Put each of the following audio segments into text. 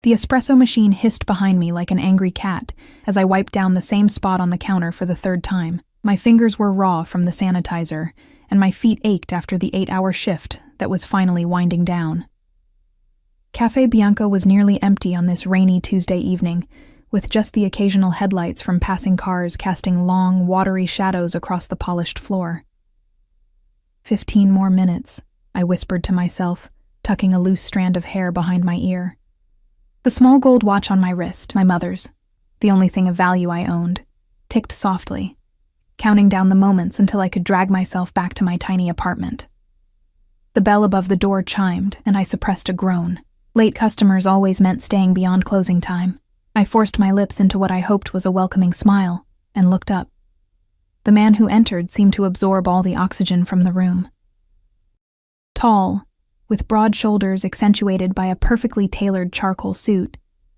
The espresso machine hissed behind me like an angry cat as I wiped down the same spot on the counter for the third time. My fingers were raw from the sanitizer, and my feet ached after the 8-hour shift that was finally winding down. Café Bianco was nearly empty on this rainy Tuesday evening, with just the occasional headlights from passing cars casting long, watery shadows across the polished floor. 15 more minutes, I whispered to myself, tucking a loose strand of hair behind my ear. The small gold watch on my wrist, my mother's, the only thing of value I owned, ticked softly, counting down the moments until I could drag myself back to my tiny apartment. The bell above the door chimed, and I suppressed a groan. Late customers always meant staying beyond closing time. I forced my lips into what I hoped was a welcoming smile, and looked up. The man who entered seemed to absorb all the oxygen from the room. Tall, with broad shoulders accentuated by a perfectly tailored charcoal suit,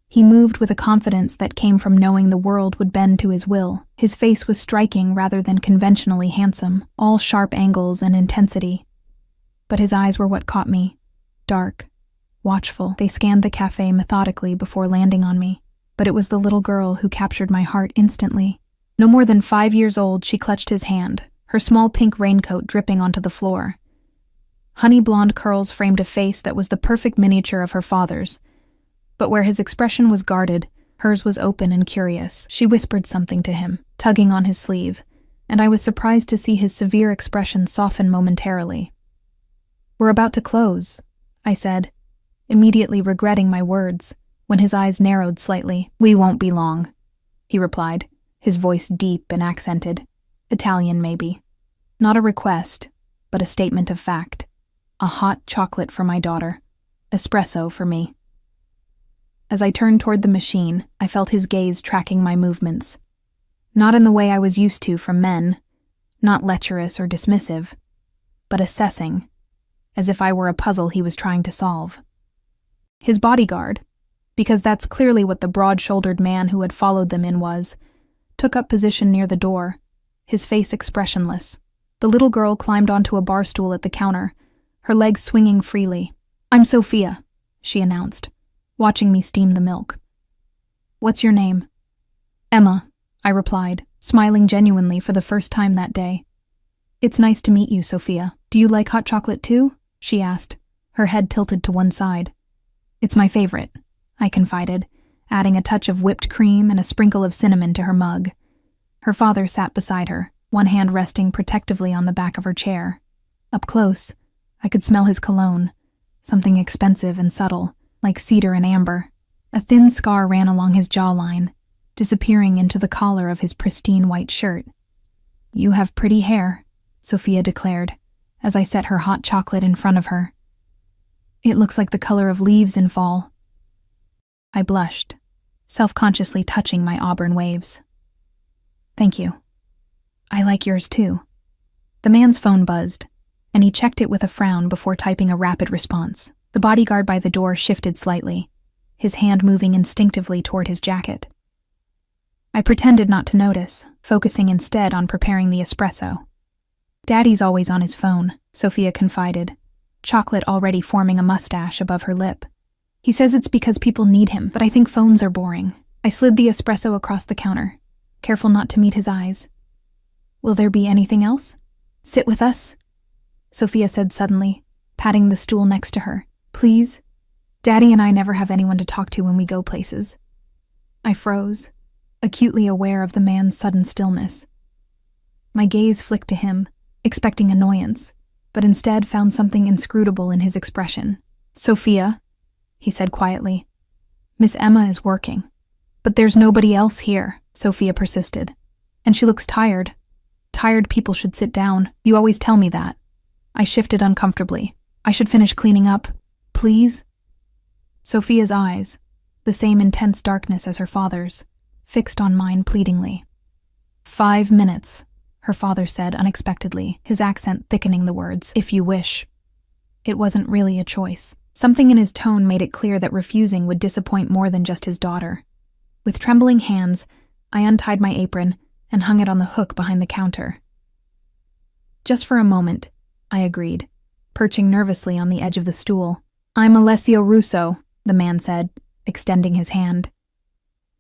he moved with a confidence that came from knowing the world would bend to his will. His face was striking rather than conventionally handsome, all sharp angles and intensity. But his eyes were what caught me. Dark, watchful, they scanned the cafe methodically before landing on me. But it was the little girl who captured my heart instantly. No more than 5 years old, she clutched his hand, her small pink raincoat dripping onto the floor. Honey blonde curls framed a face that was the perfect miniature of her father's. But where his expression was guarded, hers was open and curious. She whispered something to him, tugging on his sleeve, and I was surprised to see his severe expression soften momentarily. "We're about to close," I said, immediately regretting my words, when his eyes narrowed slightly. "We won't be long," he replied, his voice deep and accented. Italian, maybe. Not a request, but a statement of fact. A hot chocolate for my daughter. Espresso for me. As I turned toward the machine, I felt his gaze tracking my movements. Not in the way I was used to from men, not lecherous or dismissive, but assessing, as if I were a puzzle he was trying to solve. His bodyguard, because that's clearly what the broad-shouldered man who had followed them in was, took up position near the door, his face expressionless. The little girl climbed onto a bar stool at the counter, her legs swinging freely. "I'm Sophia," she announced, watching me steam the milk. "What's your name?" "Emma," I replied, smiling genuinely for the first time that day. "It's nice to meet you, Sophia. Do you like hot chocolate too?" she asked, her head tilted to one side. "It's my favorite," I confided, adding a touch of whipped cream and a sprinkle of cinnamon to her mug. Her father sat beside her, one hand resting protectively on the back of her chair. Up close, I could smell his cologne, something expensive and subtle, like cedar and amber. A thin scar ran along his jawline, disappearing into the collar of his pristine white shirt. "You have pretty hair," Sophia declared, as I set her hot chocolate in front of her. "It looks like the color of leaves in fall." I blushed, self-consciously touching my auburn waves. "Thank you. I like yours too." The man's phone buzzed, and he checked it with a frown before typing a rapid response. The bodyguard by the door shifted slightly, his hand moving instinctively toward his jacket. I pretended not to notice, focusing instead on preparing the espresso. "Daddy's always on his phone," Sophia confided, chocolate already forming a mustache above her lip. "He says it's because people need him, but I think phones are boring." I slid the espresso across the counter, careful not to meet his eyes. "Will there be anything else?" "Sit with us," Sophia said suddenly, patting the stool next to her. "Please? Daddy and I never have anyone to talk to when we go places." I froze, acutely aware of the man's sudden stillness. My gaze flicked to him, expecting annoyance, but instead found something inscrutable in his expression. "Sophia," he said quietly, "Miss Emma is working." "But there's nobody else here," Sophia persisted. "And she looks tired. Tired people should sit down. You always tell me that." I shifted uncomfortably. "I should finish cleaning up. Please?" Sophia's eyes, the same intense darkness as her father's, fixed on mine pleadingly. 5 minutes, her father said unexpectedly, his accent thickening the words, "if you wish." It wasn't really a choice. Something in his tone made it clear that refusing would disappoint more than just his daughter. With trembling hands, I untied my apron and hung it on the hook behind the counter. "Just for a moment," I agreed, perching nervously on the edge of the stool. "I'm Alessio Russo," the man said, extending his hand.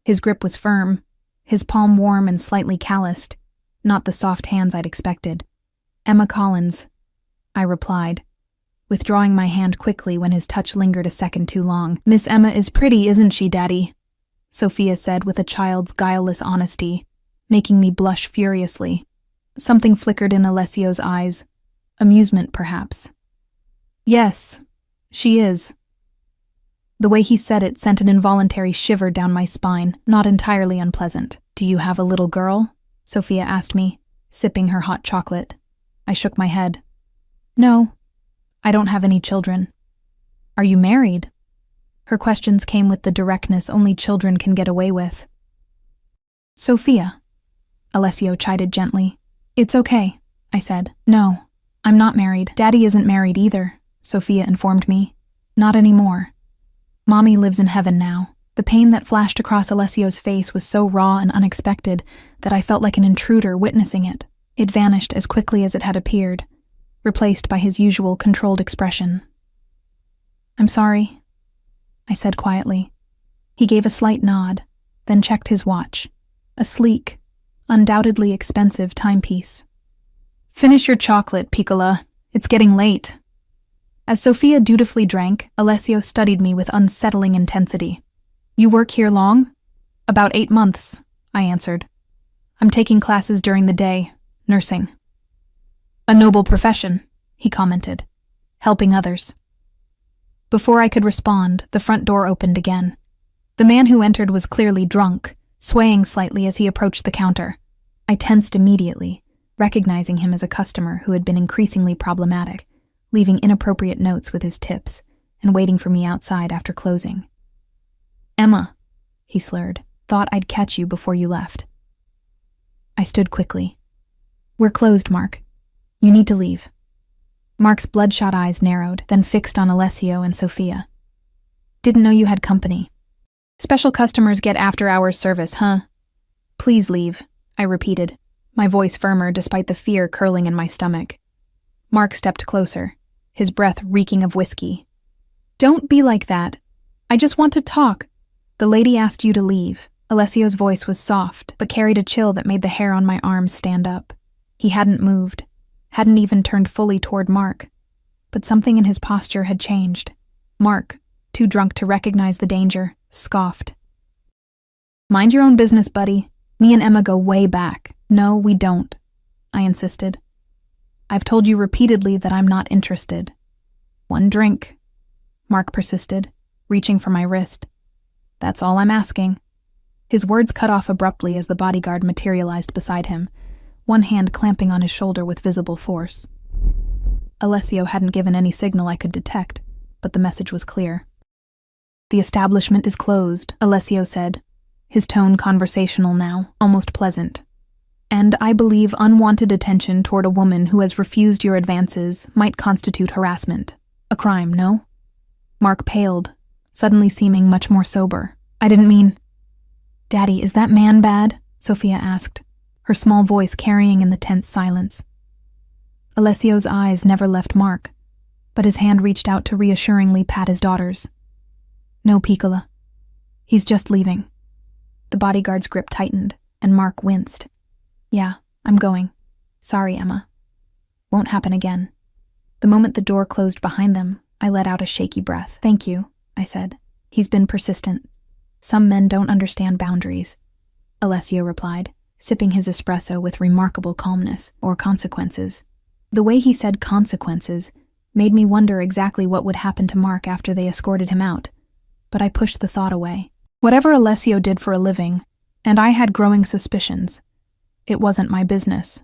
His grip was firm, his palm warm and slightly calloused, not the soft hands I'd expected. "Emma Collins," I replied, withdrawing my hand quickly when his touch lingered a second too long. "Miss Emma is pretty, isn't she, Daddy?" Sophia said with a child's guileless honesty, making me blush furiously. Something flickered in Alessio's eyes. Amusement, perhaps. "Yes, she is." The way he said it sent an involuntary shiver down my spine, not entirely unpleasant. "Do you have a little girl?" Sophia asked me, sipping her hot chocolate. I shook my head. "No, I don't have any children." "Are you married?" Her questions came with the directness only children can get away with. "Sophia," Alessio chided gently. "It's okay," I said. "No, I'm not married. Daddy isn't married either," Sophia informed me. "Not anymore. Mommy lives in heaven now." The pain that flashed across Alessio's face was so raw and unexpected that I felt like an intruder witnessing it. It vanished as quickly as it had appeared, replaced by his usual controlled expression. "I'm sorry," I said quietly. He gave a slight nod, then checked his watch, a sleek, undoubtedly expensive timepiece. "Finish your chocolate, Piccola. It's getting late." As Sophia dutifully drank, Alessio studied me with unsettling intensity. "You work here long?" "About 8 months," I answered. "I'm taking classes during the day, nursing." "A noble profession," he commented, "helping others." Before I could respond, the front door opened again. The man who entered was clearly drunk, swaying slightly as he approached the counter. I tensed immediately, recognizing him as a customer who had been increasingly problematic, leaving inappropriate notes with his tips and waiting for me outside after closing. "Emma," he slurred, "thought I'd catch you before you left." I stood quickly. "We're closed, Mark. You need to leave." Mark's bloodshot eyes narrowed, then fixed on Alessio and Sophia. "Didn't know you had company. Special customers get after-hours service, huh?" "Please leave," I repeated, my voice firmer despite the fear curling in my stomach. Mark stepped closer, his breath reeking of whiskey. "Don't be like that. I just want to talk. The lady asked you to leave." Alessio's voice was soft, but carried a chill that made the hair on my arms stand up. He hadn't moved, hadn't even turned fully toward Mark, but something in his posture had changed. Mark, too drunk to recognize the danger, scoffed. "Mind your own business, buddy. Me and Emma go way back." "No, we don't," I insisted. "I've told you repeatedly that I'm not interested." "One drink," Mark persisted, reaching for my wrist. "That's all I'm asking." His words cut off abruptly as the bodyguard materialized beside him, one hand clamping on his shoulder with visible force. Alessio hadn't given any signal I could detect, but the message was clear. "The establishment is closed," Alessio said, his tone conversational now, almost pleasant. "And I believe unwanted attention toward a woman who has refused your advances might constitute harassment. A crime, no?" Mark paled, suddenly seeming much more sober. "I didn't mean—" "Daddy, is that man bad?" Sophia asked, her small voice carrying in the tense silence. Alessio's eyes never left Mark, but his hand reached out to reassuringly pat his daughter's. "No, Piccola. He's just leaving." The bodyguard's grip tightened, and Mark winced. "Yeah, I'm going. Sorry, Emma. Won't happen again." The moment the door closed behind them, I let out a shaky breath. "Thank you," I said. "He's been persistent. Some men don't understand boundaries," Alessio replied, sipping his espresso with remarkable calmness, or consequences. The way he said consequences made me wonder exactly what would happen to Mark after they escorted him out, but I pushed the thought away. Whatever Alessio did for a living, and I had growing suspicions, it wasn't my business.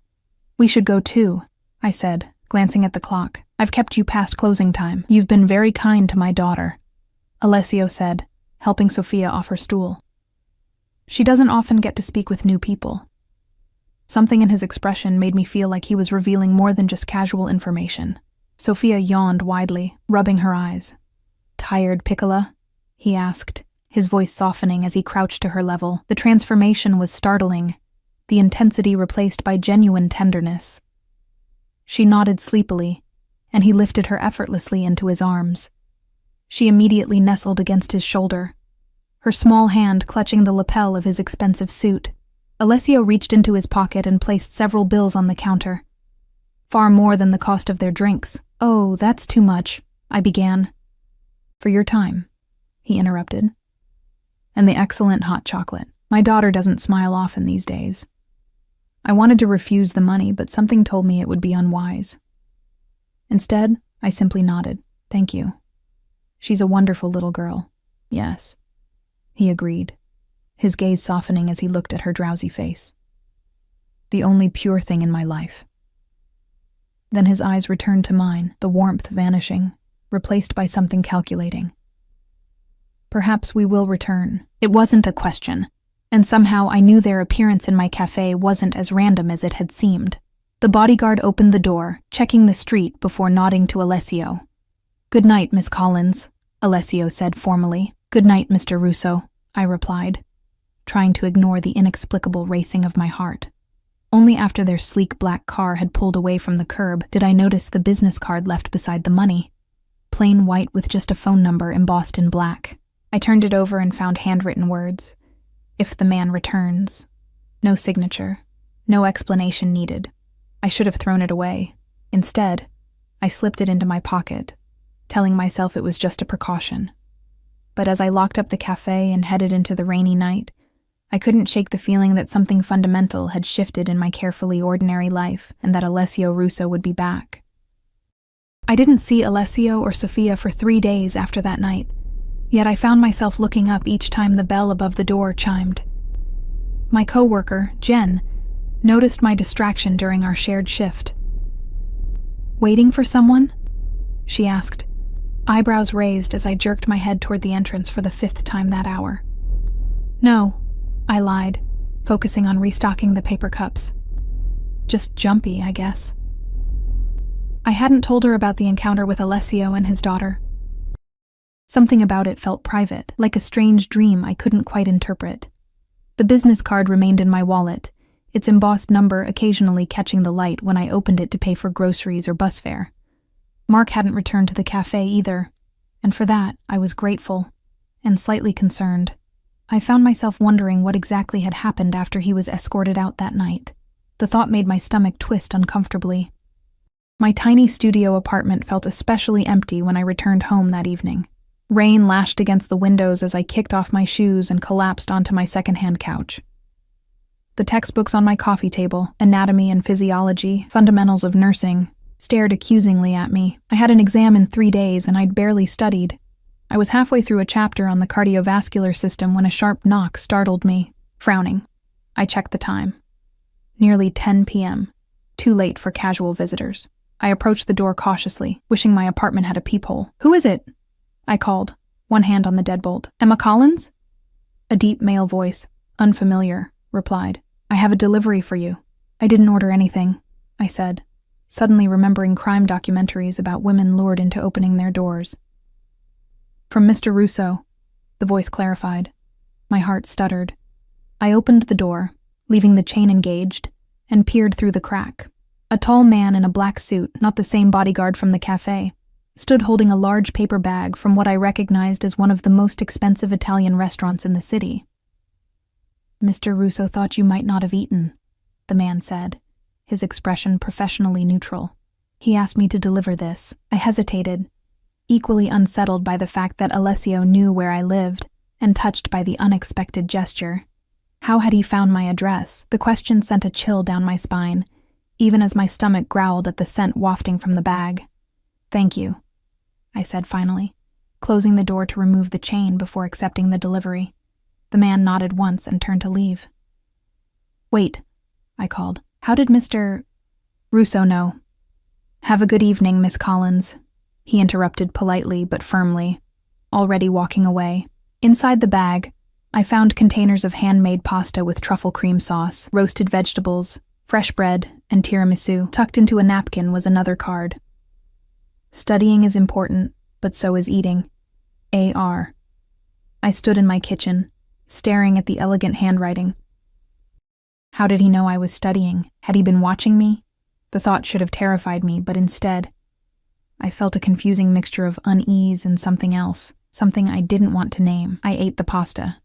"We should go too," I said, glancing at the clock. "I've kept you past closing time. You've been very kind to my daughter," Alessio said, helping Sophia off her stool. "She doesn't often get to speak with new people." Something in his expression made me feel like he was revealing more than just casual information. Sophia yawned widely, rubbing her eyes. "Tired, Piccola?" he asked, his voice softening as he crouched to her level. The transformation was startling, the intensity replaced by genuine tenderness. She nodded sleepily, and he lifted her effortlessly into his arms. She immediately nestled against his shoulder, her small hand clutching the lapel of his expensive suit. Alessio reached into his pocket and placed several bills on the counter. Far more than the cost of their drinks. "Oh, that's too much," I began. "For your time," he interrupted. "And the excellent hot chocolate. My daughter doesn't smile often these days." I wanted to refuse the money, but something told me it would be unwise. Instead, I simply nodded. "Thank you. She's a wonderful little girl." "Yes," he agreed, his gaze softening as he looked at her drowsy face. "The only pure thing in my life." Then his eyes returned to mine, the warmth vanishing, replaced by something calculating. "Perhaps we will return." It wasn't a question, and somehow I knew their appearance in my cafe wasn't as random as it had seemed. The bodyguard opened the door, checking the street before nodding to Alessio. "Good night, Miss Collins," Alessio said formally. "Good night, Mr. Russo," I replied, trying to ignore the inexplicable racing of my heart. Only after their sleek black car had pulled away from the curb did I notice the business card left beside the money. Plain white with just a phone number embossed in black. I turned it over and found handwritten words. "If the man returns." No signature. No explanation needed. I should have thrown it away. Instead, I slipped it into my pocket, telling myself it was just a precaution. But as I locked up the cafe and headed into the rainy night, I couldn't shake the feeling that something fundamental had shifted in my carefully ordinary life and that Alessio Russo would be back. I didn't see Alessio or Sophia for 3 days after that night, yet I found myself looking up each time the bell above the door chimed. My coworker, Jen, noticed my distraction during our shared shift. "Waiting for someone?" she asked, eyebrows raised as I jerked my head toward the entrance for the 5th time that hour. "No," I lied, focusing on restocking the paper cups. "Just jumpy, I guess." I hadn't told her about the encounter with Alessio and his daughter. Something about it felt private, like a strange dream I couldn't quite interpret. The business card remained in my wallet, its embossed number occasionally catching the light when I opened it to pay for groceries or bus fare. Mark hadn't returned to the cafe either, and for that I was grateful and slightly concerned. I found myself wondering what exactly had happened after he was escorted out that night. The thought made my stomach twist uncomfortably. My tiny studio apartment felt especially empty when I returned home that evening. Rain lashed against the windows as I kicked off my shoes and collapsed onto my secondhand couch. The textbooks on my coffee table, anatomy and physiology, fundamentals of nursing, stared accusingly at me. I had an exam in 3 days and I'd barely studied. I was halfway through a chapter on the cardiovascular system when a sharp knock startled me. Frowning, I checked the time. Nearly 10 p.m. Too late for casual visitors. I approached the door cautiously, wishing my apartment had a peephole. "Who is it?" I called, one hand on the deadbolt. "Emma Collins?" A deep male voice, unfamiliar, replied. "I have a delivery for you." "I didn't order anything," I said, suddenly remembering crime documentaries about women lured into opening their doors. "From Mr. Russo," the voice clarified. My heart stuttered. I opened the door, leaving the chain engaged, and peered through the crack. A tall man in a black suit, not the same bodyguard from the cafe, stood holding a large paper bag from what I recognized as one of the most expensive Italian restaurants in the city. "Mr. Russo thought you might not have eaten," the man said, his expression professionally neutral. "He asked me to deliver this." I hesitated, equally unsettled by the fact that Alessio knew where I lived, and touched by the unexpected gesture. How had he found my address? The question sent a chill down my spine, even as my stomach growled at the scent wafting from the bag. "Thank you," I said finally, closing the door to remove the chain before accepting the delivery. The man nodded once and turned to leave. "Wait," I called. "How did Mr. Russo know?" "Have a good evening, Miss Collins," he interrupted politely but firmly, already walking away. Inside the bag, I found containers of handmade pasta with truffle cream sauce, roasted vegetables, fresh bread, and tiramisu. Tucked into a napkin was another card. "Studying is important, but so is eating. A.R." I stood in my kitchen, staring at the elegant handwriting. How did he know I was studying? Had he been watching me? The thought should have terrified me, but instead, I felt a confusing mixture of unease and something else something I didn't want to name. I ate the pasta,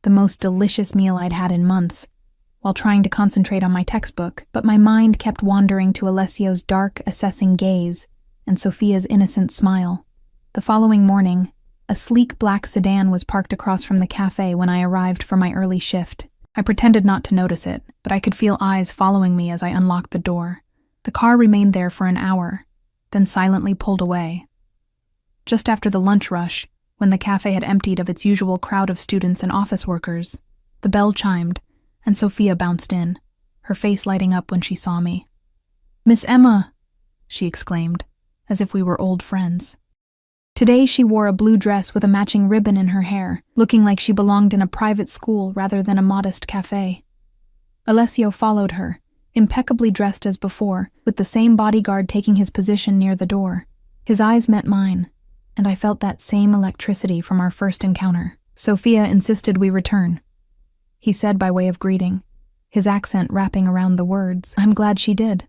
the most delicious meal I'd had in months, while trying to concentrate on my textbook, but my mind kept wandering to Alessio's dark, assessing gaze and Sophia's innocent smile. The following morning, a sleek black sedan was parked across from the cafe when I arrived for my early shift. I pretended not to notice it, but I could feel eyes following me as I unlocked the door. The car remained there for an hour, then silently pulled away. Just after the lunch rush, when the cafe had emptied of its usual crowd of students and office workers, the bell chimed, and Sophia bounced in, her face lighting up when she saw me. "Miss Emma!" she exclaimed, as if we were old friends. Today she wore a blue dress with a matching ribbon in her hair, looking like she belonged in a private school rather than a modest cafe. Alessio followed her, impeccably dressed as before, with the same bodyguard taking his position near the door. His eyes met mine, and I felt that same electricity from our first encounter. Sophia insisted we return, he said by way of greeting, his accent wrapping around the words. "I'm glad she did,"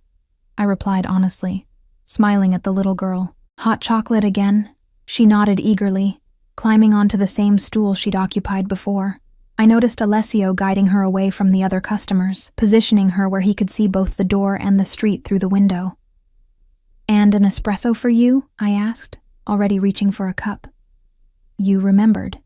I replied honestly, smiling at the little girl. "Hot chocolate again?" She nodded eagerly, climbing onto the same stool she'd occupied before. I noticed Alessio guiding her away from the other customers, positioning her where he could see both the door and the street through the window. "And an espresso for you?" I asked, already reaching for a cup. You remembered.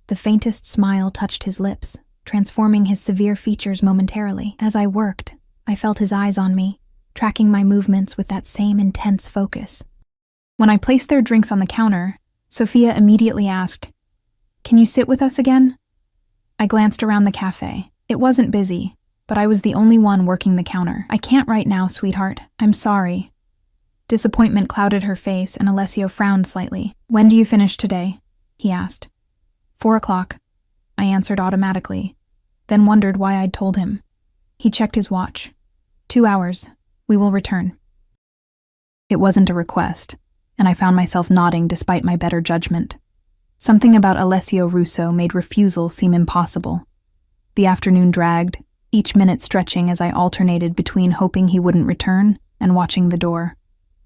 The faintest smile touched his lips, transforming his severe features momentarily. As I worked, I felt his eyes on me, tracking my movements with that same intense focus. When I placed their drinks on the counter, Sophia immediately asked, "Can you sit with us again?" I glanced around the cafe. It wasn't busy, but I was the only one working the counter. "I can't right now, sweetheart. I'm sorry." Disappointment clouded her face and Alessio frowned slightly. "When do you finish today?" he asked. 4 o'clock, I answered automatically, then wondered why I'd told him. He checked his watch. 2 hours. We will return. It wasn't a request, and I found myself nodding despite my better judgment. Something about Alessio Russo made refusal seem impossible. The afternoon dragged, each minute stretching as I alternated between hoping he wouldn't return and watching the door.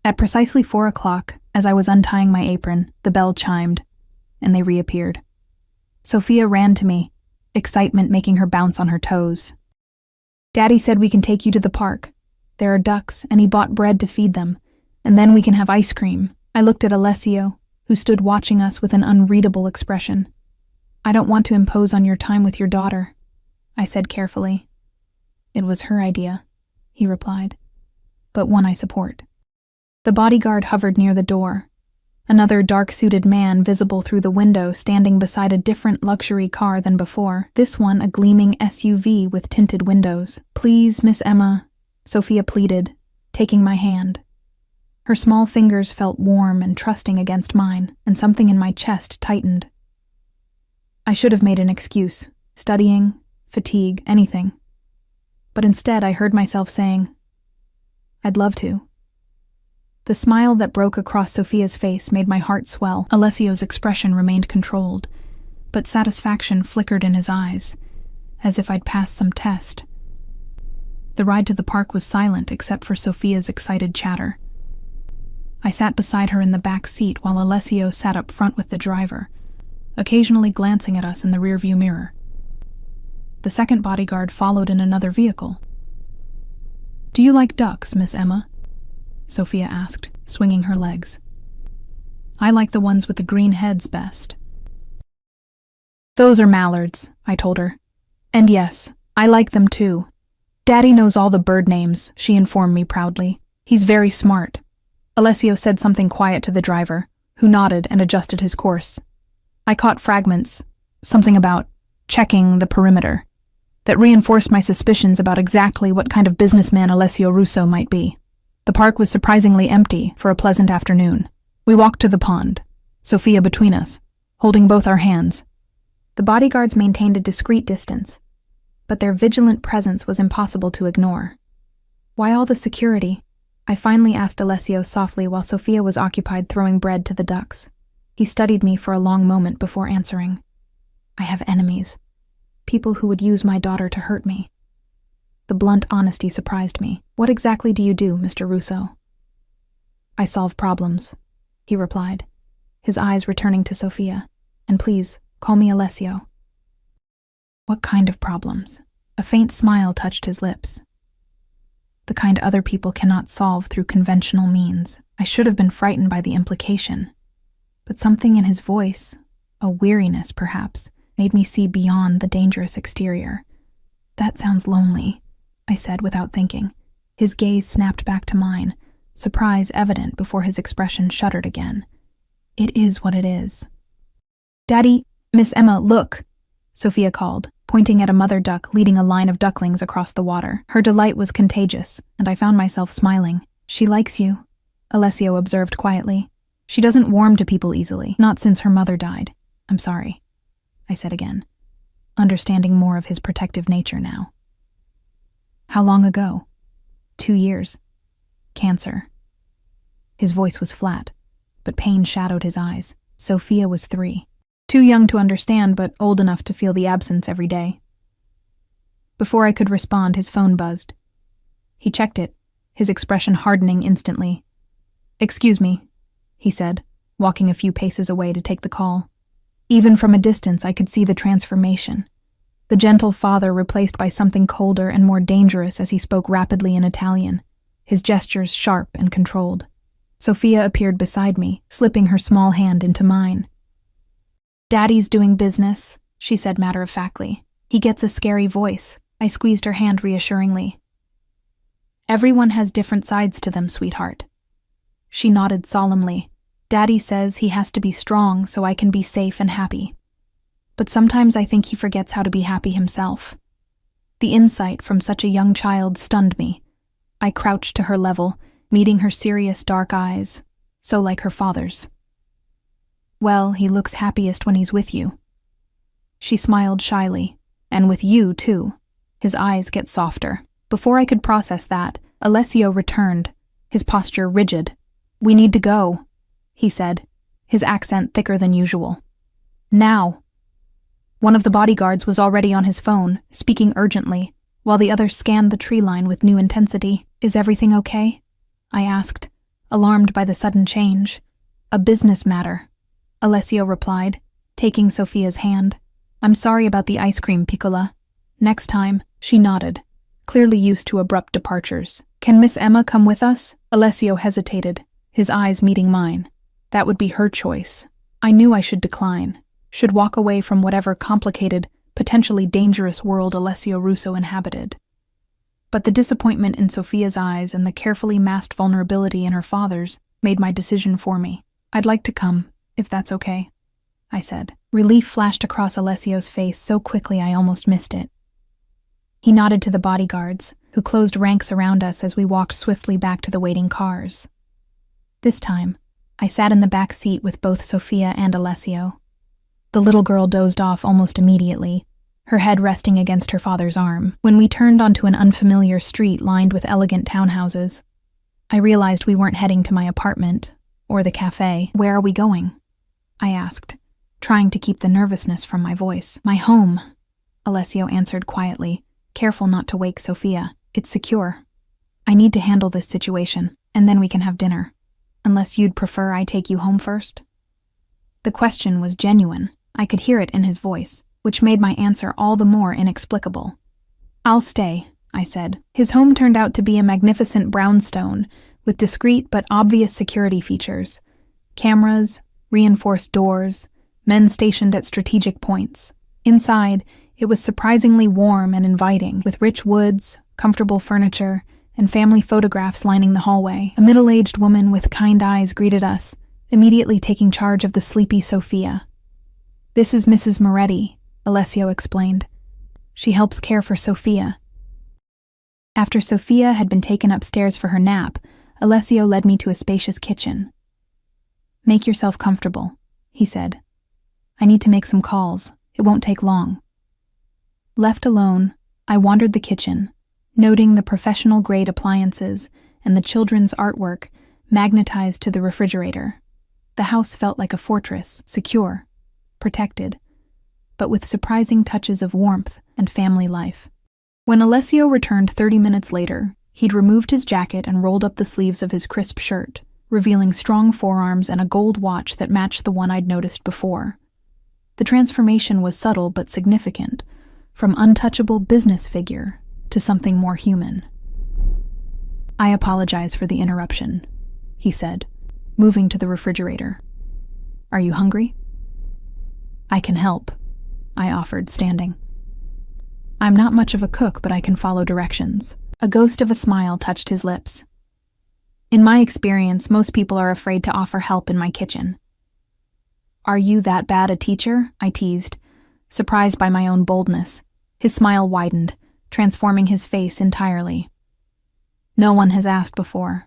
At precisely 4 o'clock, as I was untying my apron, the bell chimed, and they reappeared. Sophia ran to me, excitement making her bounce on her toes. "Daddy said we can take you to the park. There are ducks, and he bought bread to feed them, and then we can have ice cream." I looked at Alessio, who stood watching us with an unreadable expression. "I don't want to impose on your time with your daughter," I said carefully. "It was her idea," he replied, "but one I support." The bodyguard hovered near the door, another dark-suited man visible through the window standing beside a different luxury car than before, this one a gleaming SUV with tinted windows. "Please, Miss Emma," Sophia pleaded, taking my hand. Her small fingers felt warm and trusting against mine, and something in my chest tightened. I should have made an excuse, studying, fatigue, anything. But instead I heard myself saying, "I'd love to." The smile that broke across Sophia's face made my heart swell. Alessio's expression remained controlled, but satisfaction flickered in his eyes, as if I'd passed some test. The ride to the park was silent except for Sophia's excited chatter. I sat beside her in the back seat while Alessio sat up front with the driver, occasionally glancing at us in the rearview mirror. The second bodyguard followed in another vehicle. "Do you like ducks, Miss Emma?" Sophia asked, swinging her legs. "I like the ones with the green heads best." "Those are mallards," I told her. "And yes, I like them too. Daddy knows all the bird names," she informed me proudly. "He's very smart." Alessio said something quiet to the driver, who nodded and adjusted his course. I caught fragments, something about checking the perimeter, that reinforced my suspicions about exactly what kind of businessman Alessio Russo might be. The park was surprisingly empty for a pleasant afternoon. We walked to the pond, Sophia between us, holding both our hands. The bodyguards maintained a discreet distance, but their vigilant presence was impossible to ignore. "Why all the security?" I finally asked Alessio softly while Sophia was occupied throwing bread to the ducks. He studied me for a long moment before answering. "I have enemies. People who would use my daughter to hurt me." The blunt honesty surprised me. "What exactly do you do, Mr. Russo?" "I solve problems," he replied, his eyes returning to Sophia. And please, call me Alessio." "What kind of problems?" A faint smile touched his lips. "The kind other people cannot solve through conventional means." I should have been frightened by the implication, but something in his voice, a weariness perhaps, made me see beyond the dangerous exterior. "That sounds lonely," I said without thinking. His gaze snapped back to mine, surprise evident before his expression shuddered again. "It is what it is." "Daddy, Miss Emma, look," Sophia called, pointing at a mother duck leading a line of ducklings across the water. Her delight was contagious, and I found myself smiling. "She likes you," Alessio observed quietly. "She doesn't warm to people easily, not since her mother died. I'm sorry," I said again, understanding more of his protective nature now. "How long ago?" 2 years. Cancer." His voice was flat, but pain shadowed his eyes. Sophia was 3. Too young to understand, but old enough to feel the absence every day. Before I could respond, his phone buzzed. He checked it, his expression hardening instantly. "Excuse me," he said, walking a few paces away to take the call. Even from a distance, I could see the transformation. The gentle father replaced by something colder and more dangerous as he spoke rapidly in Italian, his gestures sharp and controlled. Sophia appeared beside me, slipping her small hand into mine. "Daddy's doing business," she said matter-of-factly. "He gets a scary voice." I squeezed her hand reassuringly. "Everyone has different sides to them, sweetheart." She nodded solemnly. "Daddy says he has to be strong so I can be safe and happy. But sometimes I think he forgets how to be happy himself." The insight from such a young child stunned me. I crouched to her level, meeting her serious dark eyes, so like her father's. "Well, he looks happiest when he's with you." She smiled shyly. "And with you, too." His eyes get softer. Before I could process that, Alessio returned, his posture rigid. "We need to go," he said, his accent thicker than usual. "Now." One of the bodyguards was already on his phone, speaking urgently, while the other scanned the tree line with new intensity. "Is everything okay?" I asked, alarmed by the sudden change. "A business matter," Alessio replied, taking Sophia's hand. "I'm sorry about the ice cream, Piccola. Next time." She nodded, clearly used to abrupt departures. "Can Miss Emma come with us?" Alessio hesitated, his eyes meeting mine. That would be her choice. I knew I should decline, should walk away from whatever complicated, potentially dangerous world Alessio Russo inhabited. But the disappointment in Sophia's eyes and the carefully masked vulnerability in her father's made my decision for me. "I'd like to come, if that's okay," I said. Relief flashed across Alessio's face so quickly I almost missed it. He nodded to the bodyguards, who closed ranks around us as we walked swiftly back to the waiting cars. This time, I sat in the back seat with both Sophia and Alessio. The little girl dozed off almost immediately, her head resting against her father's arm. When we turned onto an unfamiliar street lined with elegant townhouses, I realized we weren't heading to my apartment, or the cafe. "Where are we going?" I asked, trying to keep the nervousness from my voice. "My home," Alessio answered quietly, careful not to wake Sophia. "It's secure. I need to handle this situation, and then we can have dinner. Unless you'd prefer I take you home first?" The question was genuine. I could hear it in his voice, which made my answer all the more inexplicable. "I'll stay," I said. His home turned out to be a magnificent brownstone with discreet but obvious security features. Cameras, reinforced doors, men stationed at strategic points. Inside, it was surprisingly warm and inviting, with rich woods, comfortable furniture, and family photographs lining the hallway. A middle-aged woman with kind eyes greeted us, immediately taking charge of the sleepy Sophia. "This is Mrs. Moretti," Alessio explained. "She helps care for Sophia." After Sophia had been taken upstairs for her nap, Alessio led me to a spacious kitchen. "Make yourself comfortable," he said. "I need to make some calls. It won't take long." Left alone, I wandered the kitchen, noting the professional-grade appliances and the children's artwork magnetized to the refrigerator. The house felt like a fortress, secure, protected, but with surprising touches of warmth and family life. When Alessio returned 30 minutes later, he'd removed his jacket and rolled up the sleeves of his crisp shirt, revealing strong forearms and a gold watch that matched the one I'd noticed before. The transformation was subtle but significant, from untouchable business figure to something more human. "I apologize for the interruption," he said, moving to the refrigerator. "Are you hungry?" "I can help," I offered, standing. "I'm not much of a cook, but I can follow directions." A ghost of a smile touched his lips. "In my experience, most people are afraid to offer help in my kitchen." "Are you that bad a teacher?" I teased, surprised by my own boldness. His smile widened, transforming his face entirely. "No one has asked before."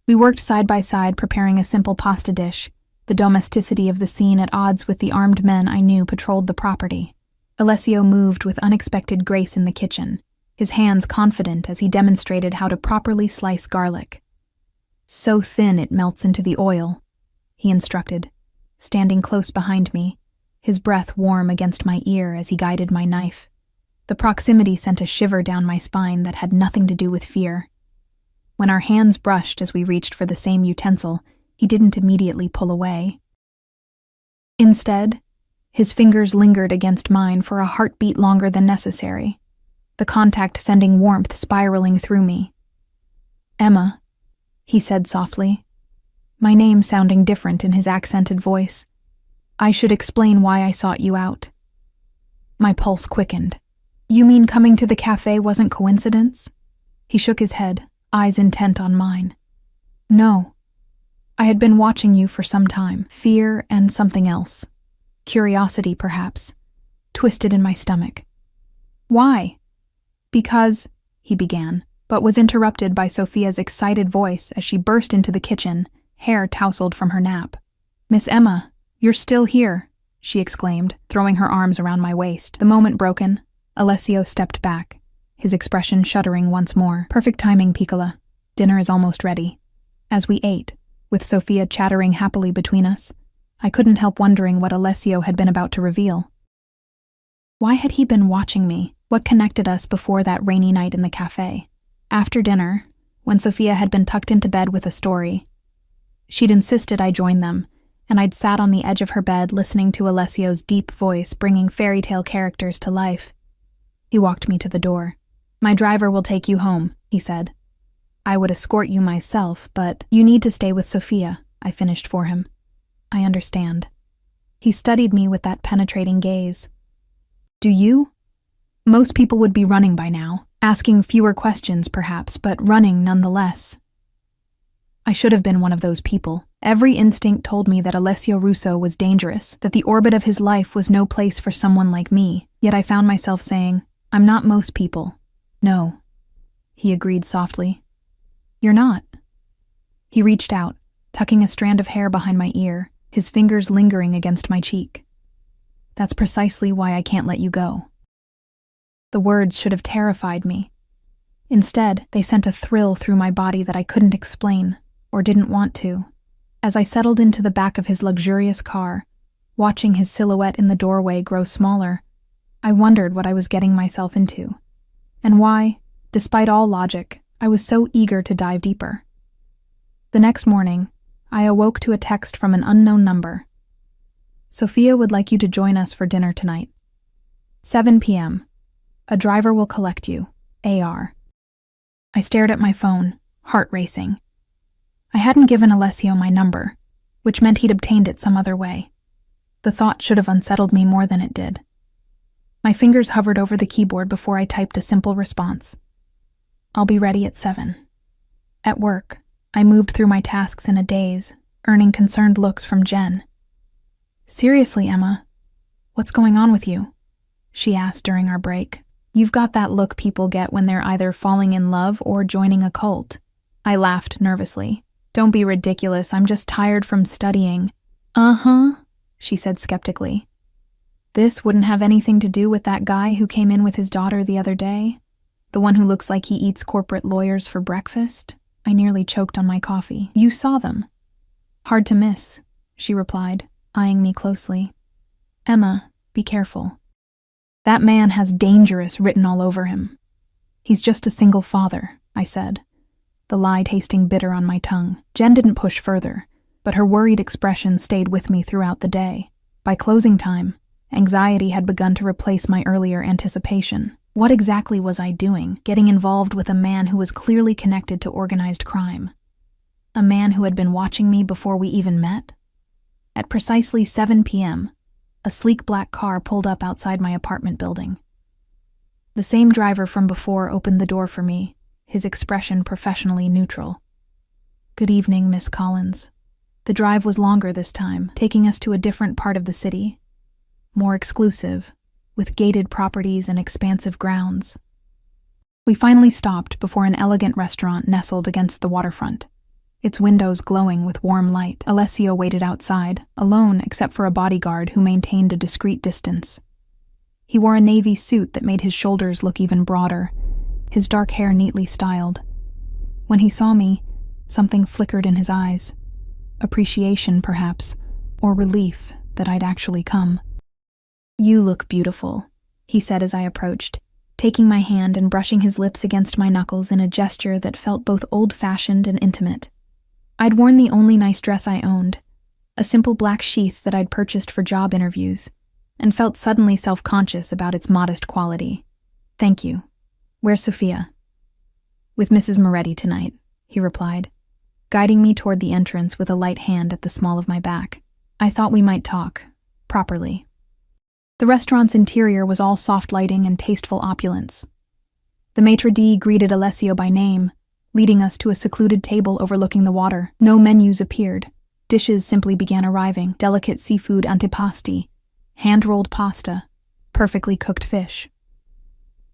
We worked side by side preparing a simple pasta dish, the domesticity of the scene at odds with the armed men I knew patrolled the property. Alessio moved with unexpected grace in the kitchen, his hands confident as he demonstrated how to properly slice garlic. "So thin it melts into the oil," he instructed, standing close behind me, his breath warm against my ear as he guided my knife. The proximity sent a shiver down my spine that had nothing to do with fear. When our hands brushed as we reached for the same utensil, he didn't immediately pull away. Instead, his fingers lingered against mine for a heartbeat longer than necessary, the contact sending warmth spiraling through me. "Emma," he said softly, my name sounding different in his accented voice. "I should explain why I sought you out." My pulse quickened. "You mean coming to the cafe wasn't coincidence?" He shook his head, eyes intent on mine. "No. I had been watching you for some time. Fear and something else. Curiosity, perhaps, twisted in my stomach." "Why?" "Because," he began, but was interrupted by Sophia's excited voice as she burst into the kitchen, hair tousled from her nap. "Miss Emma, you're still here," she exclaimed, throwing her arms around my waist. The moment broken, Alessio stepped back, his expression shuddering once more. "Perfect timing, Piccola. Dinner is almost ready." As we ate, with Sophia chattering happily between us, I couldn't help wondering what Alessio had been about to reveal. Why had he been watching me? What connected us before that rainy night in the cafe? After dinner, when Sophia had been tucked into bed with a story, she'd insisted I join them, and I'd sat on the edge of her bed listening to Alessio's deep voice bringing fairy tale characters to life. He walked me to the door. "My driver will take you home," he said. "I would escort you myself, but you need to stay with Sophia," I finished for him. "I understand." He studied me with that penetrating gaze. "Do you?" Most people would be running by now, asking fewer questions perhaps, but running nonetheless. I should have been one of those people. Every instinct told me that Alessio Russo was dangerous, that the orbit of his life was no place for someone like me, yet I found myself saying, "I'm not most people." "No," he agreed softly. "You're not." He reached out, tucking a strand of hair behind my ear, his fingers lingering against my cheek. "That's precisely why I can't let you go." The words should have terrified me. Instead, they sent a thrill through my body that I couldn't explain, or didn't want to. As I settled into the back of his luxurious car, watching his silhouette in the doorway grow smaller, I wondered what I was getting myself into, and why, despite all logic, I was so eager to dive deeper. The next morning, I awoke to a text from an unknown number. "Sophia would like you to join us for dinner tonight. 7 p.m. A driver will collect you. AR." I stared at my phone, heart racing. I hadn't given Alessio my number, which meant he'd obtained it some other way. The thought should have unsettled me more than it did. My fingers hovered over the keyboard before I typed a simple response. "I'll be ready at 7. At work, I moved through my tasks in a daze, earning concerned looks from Jen. "Seriously, Emma, what's going on with you?" she asked during our break. "You've got that look people get when they're either falling in love or joining a cult." I laughed nervously. "Don't be ridiculous, I'm just tired from studying." "Uh-huh," she said skeptically. "This wouldn't have anything to do with that guy who came in with his daughter the other day? The one who looks like he eats corporate lawyers for breakfast?" I nearly choked on my coffee. "You saw them." "Hard to miss," she replied, eyeing me closely. "Emma, be careful. That man has dangerous written all over him." "He's just a single father," I said, the lie tasting bitter on my tongue. Jen didn't push further, but her worried expression stayed with me throughout the day. By closing time, Anxiety had begun to replace my earlier anticipation. What exactly was I doing, getting involved with a man who was clearly connected to organized crime? A man who had been watching me before we even met? At precisely 7 p.m., a sleek black car pulled up outside my apartment building. The same driver from before opened the door for me, his expression professionally neutral. "Good evening, Miss Collins." The drive was longer this time, taking us to a different part of the city, more exclusive, with gated properties and expansive grounds. We finally stopped before an elegant restaurant nestled against the waterfront, its windows glowing with warm light. Alessio waited outside, alone except for a bodyguard who maintained a discreet distance. He wore a navy suit that made his shoulders look even broader, his dark hair neatly styled. When he saw me, something flickered in his eyes. Appreciation, perhaps, or relief that I'd actually come. "You look beautiful," he said as I approached, taking my hand and brushing his lips against my knuckles in a gesture that felt both old-fashioned and intimate. I'd worn the only nice dress I owned, a simple black sheath that I'd purchased for job interviews, and felt suddenly self-conscious about its modest quality. "Thank you. Where's Sophia?" "With Mrs. Moretti tonight," he replied, guiding me toward the entrance with a light hand at the small of my back. I thought we might talk, properly. The restaurant's interior was all soft lighting and tasteful opulence. The maitre d' greeted Alessio by name, leading us to a secluded table overlooking the water. No menus appeared. Dishes simply began arriving: delicate seafood antipasti, hand-rolled pasta, perfectly cooked fish.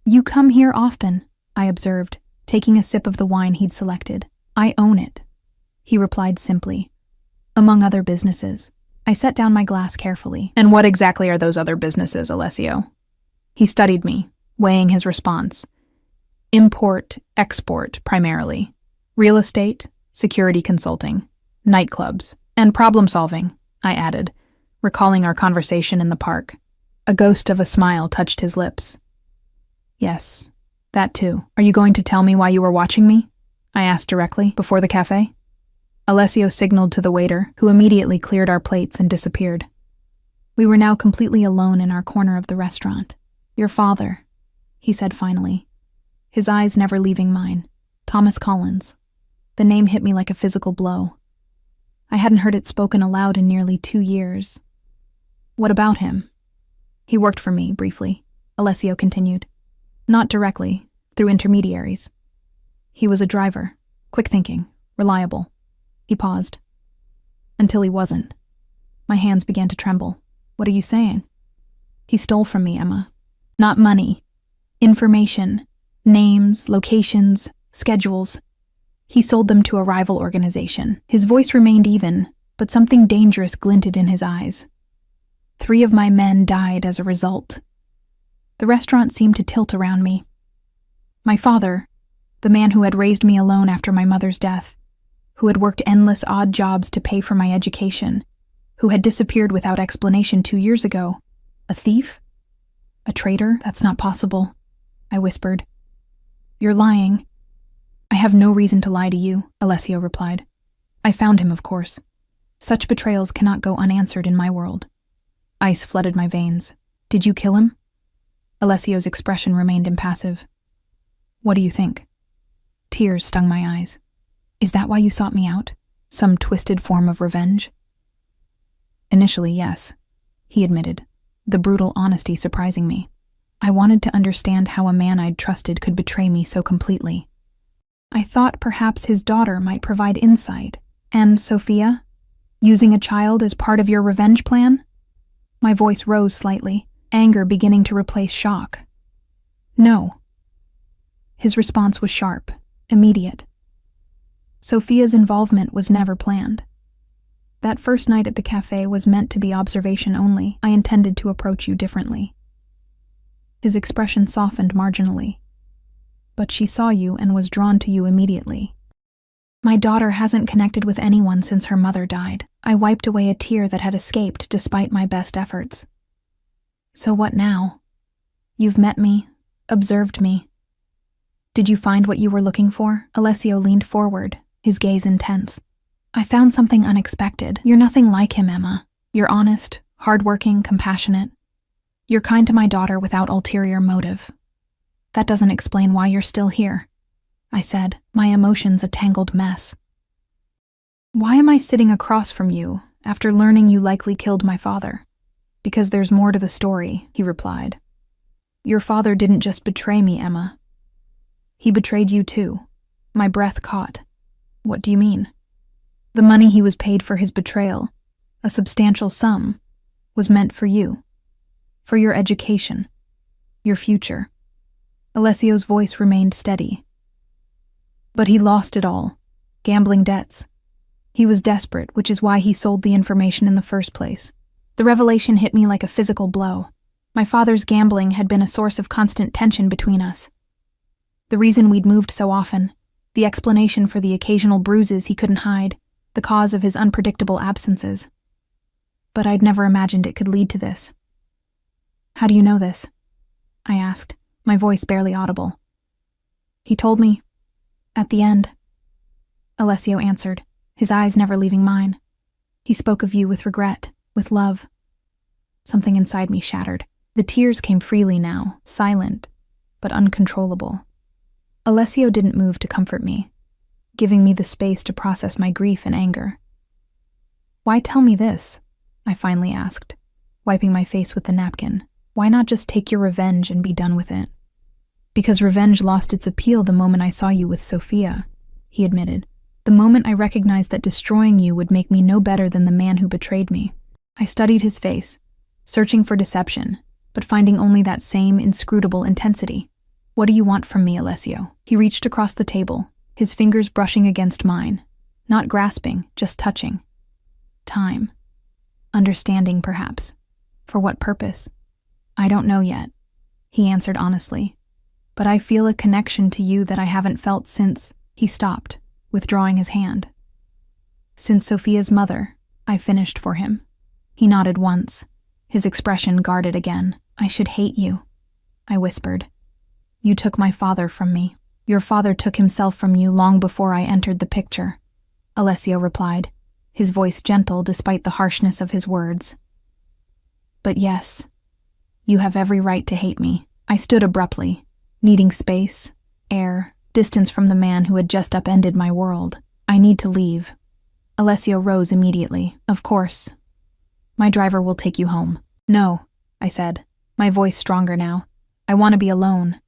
"You come here often," I observed, taking a sip of the wine he'd selected. "I own it," he replied simply. "Among other businesses." I set down my glass carefully. "And what exactly are those other businesses, Alessio?" He studied me, weighing his response. "Import, export, primarily. Real estate, security consulting, nightclubs, and problem-solving," I added, recalling our conversation in the park. A ghost of a smile touched his lips. "Yes, that too. Are you going to tell me why you were watching me?" I asked directly, before the cafe. Alessio signaled to the waiter, who immediately cleared our plates and disappeared. We were now completely alone in our corner of the restaurant. "Your father," he said finally, his eyes never leaving mine. "Thomas Collins." The name hit me like a physical blow. I hadn't heard it spoken aloud in nearly 2 years. "What about him?" "He worked for me, briefly," Alessio continued. "Not directly, through intermediaries. He was a driver, quick-thinking, reliable." He paused. "Until he wasn't." My hands began to tremble. "What are you saying?" "He stole from me, Emma. Not money. Information. Names, locations, schedules. He sold them to a rival organization." His voice remained even, but something dangerous glinted in his eyes. 3 of my men died as a result. The restaurant seemed to tilt around me. My father, the man who had raised me alone after my mother's death, who had worked endless odd jobs to pay for my education, who had disappeared without explanation 2 years ago. A thief? A traitor? That's not possible, I whispered. "You're lying." "I have no reason to lie to you," Alessio replied. "I found him, of course. Such betrayals cannot go unanswered in my world." Ice flooded my veins. "Did you kill him?" Alessio's expression remained impassive. "What do you think?" Tears stung my eyes. "Is that why you sought me out? Some twisted form of revenge?" "Initially, yes," he admitted, the brutal honesty surprising me. I wanted to understand how a man I'd trusted could betray me so completely. I thought perhaps his daughter might provide insight. "And Sophia? Using a child as part of your revenge plan?" My voice rose slightly, anger beginning to replace shock. "No." His response was sharp, immediate. Sophia's involvement was never planned. That first night at the cafe was meant to be observation only. I intended to approach you differently. His expression softened marginally. "But she saw you and was drawn to you immediately." "My daughter hasn't connected with anyone since her mother died." I wiped away a tear that had escaped despite my best efforts. "So what now? You've met me, observed me. Did you find what you were looking for?" Alessio leaned forward, his gaze intense. "I found something unexpected. You're nothing like him, Emma. You're honest, hardworking, compassionate. You're kind to my daughter without ulterior motive. That doesn't explain why you're still here, I said, my emotions a tangled mess. Why am I sitting across from you after learning you likely killed my father? Because there's more to the story, he replied. Your father didn't just betray me, Emma. He betrayed you too. My breath caught. What do you mean? The money he was paid for his betrayal, a substantial sum, was meant for you. For your education. Your future. Alessio's voice remained steady. But he lost it all. Gambling debts. He was desperate, which is why he sold the information in the first place. The revelation hit me like a physical blow. My father's gambling had been a source of constant tension between us. The reason we'd moved so often, the explanation for the occasional bruises he couldn't hide, the cause of his unpredictable absences. But I'd never imagined it could lead to this. How do you know this? I asked, my voice barely audible. He told me. At the end. Alessio answered, his eyes never leaving mine. He spoke of you with regret, with love. Something inside me shattered. The tears came freely now, silent, but uncontrollable. Alessio didn't move to comfort me, giving me the space to process my grief and anger. Why tell me this? I finally asked, wiping my face with the napkin. Why not just take your revenge and be done with it? Because revenge lost its appeal the moment I saw you with Sophia, he admitted. The moment I recognized that destroying you would make me no better than the man who betrayed me. I studied his face, searching for deception, but finding only that same inscrutable intensity. What do you want from me, Alessio? He reached across the table, his fingers brushing against mine, not grasping, just touching. Time. Understanding, perhaps. For what purpose? I don't know yet, he answered honestly. But I feel a connection to you that I haven't felt since. He stopped, withdrawing his hand. Since Sophia's mother, I finished for him. He nodded once, his expression guarded again. I should hate you, I whispered. You took my father from me. Your father took himself from you long before I entered the picture, Alessio replied, his voice gentle despite the harshness of his words. But yes, you have every right to hate me. I stood abruptly, needing space, air, distance from the man who had just upended my world. I need to leave. Alessio rose immediately. Of course. My driver will take you home. No, I said, my voice stronger now. I want to be alone.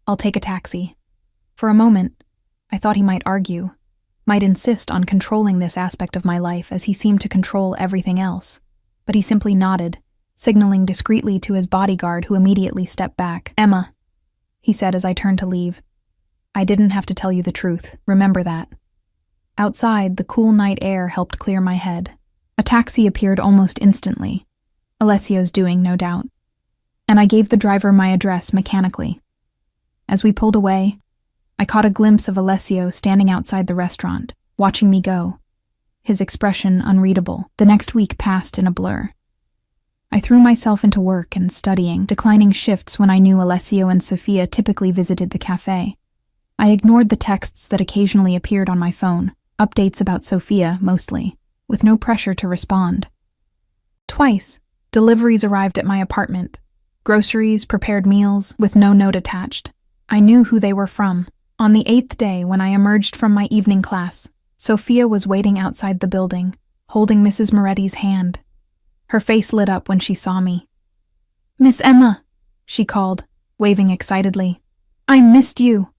I'll take a taxi. For a moment, I thought he might argue, might insist on controlling this aspect of my life as he seemed to control everything else. But he simply nodded, signaling discreetly to his bodyguard who immediately stepped back. Emma, he said as I turned to leave. I didn't have to tell you the truth, remember that. Outside, the cool night air helped clear my head. A taxi appeared almost instantly. Alessio's doing, no doubt. And I gave the driver my address mechanically. As we pulled away, I caught a glimpse of Alessio standing outside the restaurant, watching me go, his expression unreadable. The next week passed in a blur. I threw myself into work and studying, declining shifts when I knew Alessio and Sophia typically visited the café. I ignored the texts that occasionally appeared on my phone, updates about Sophia mostly, with no pressure to respond. Twice, deliveries arrived at my apartment. Groceries, prepared meals, with no note attached. I knew who they were from. On the 8th day, when I emerged from my evening class, Sophia was waiting outside the building, holding Mrs. Moretti's hand. Her face lit up when she saw me. Miss Emma, she called, waving excitedly. I missed you.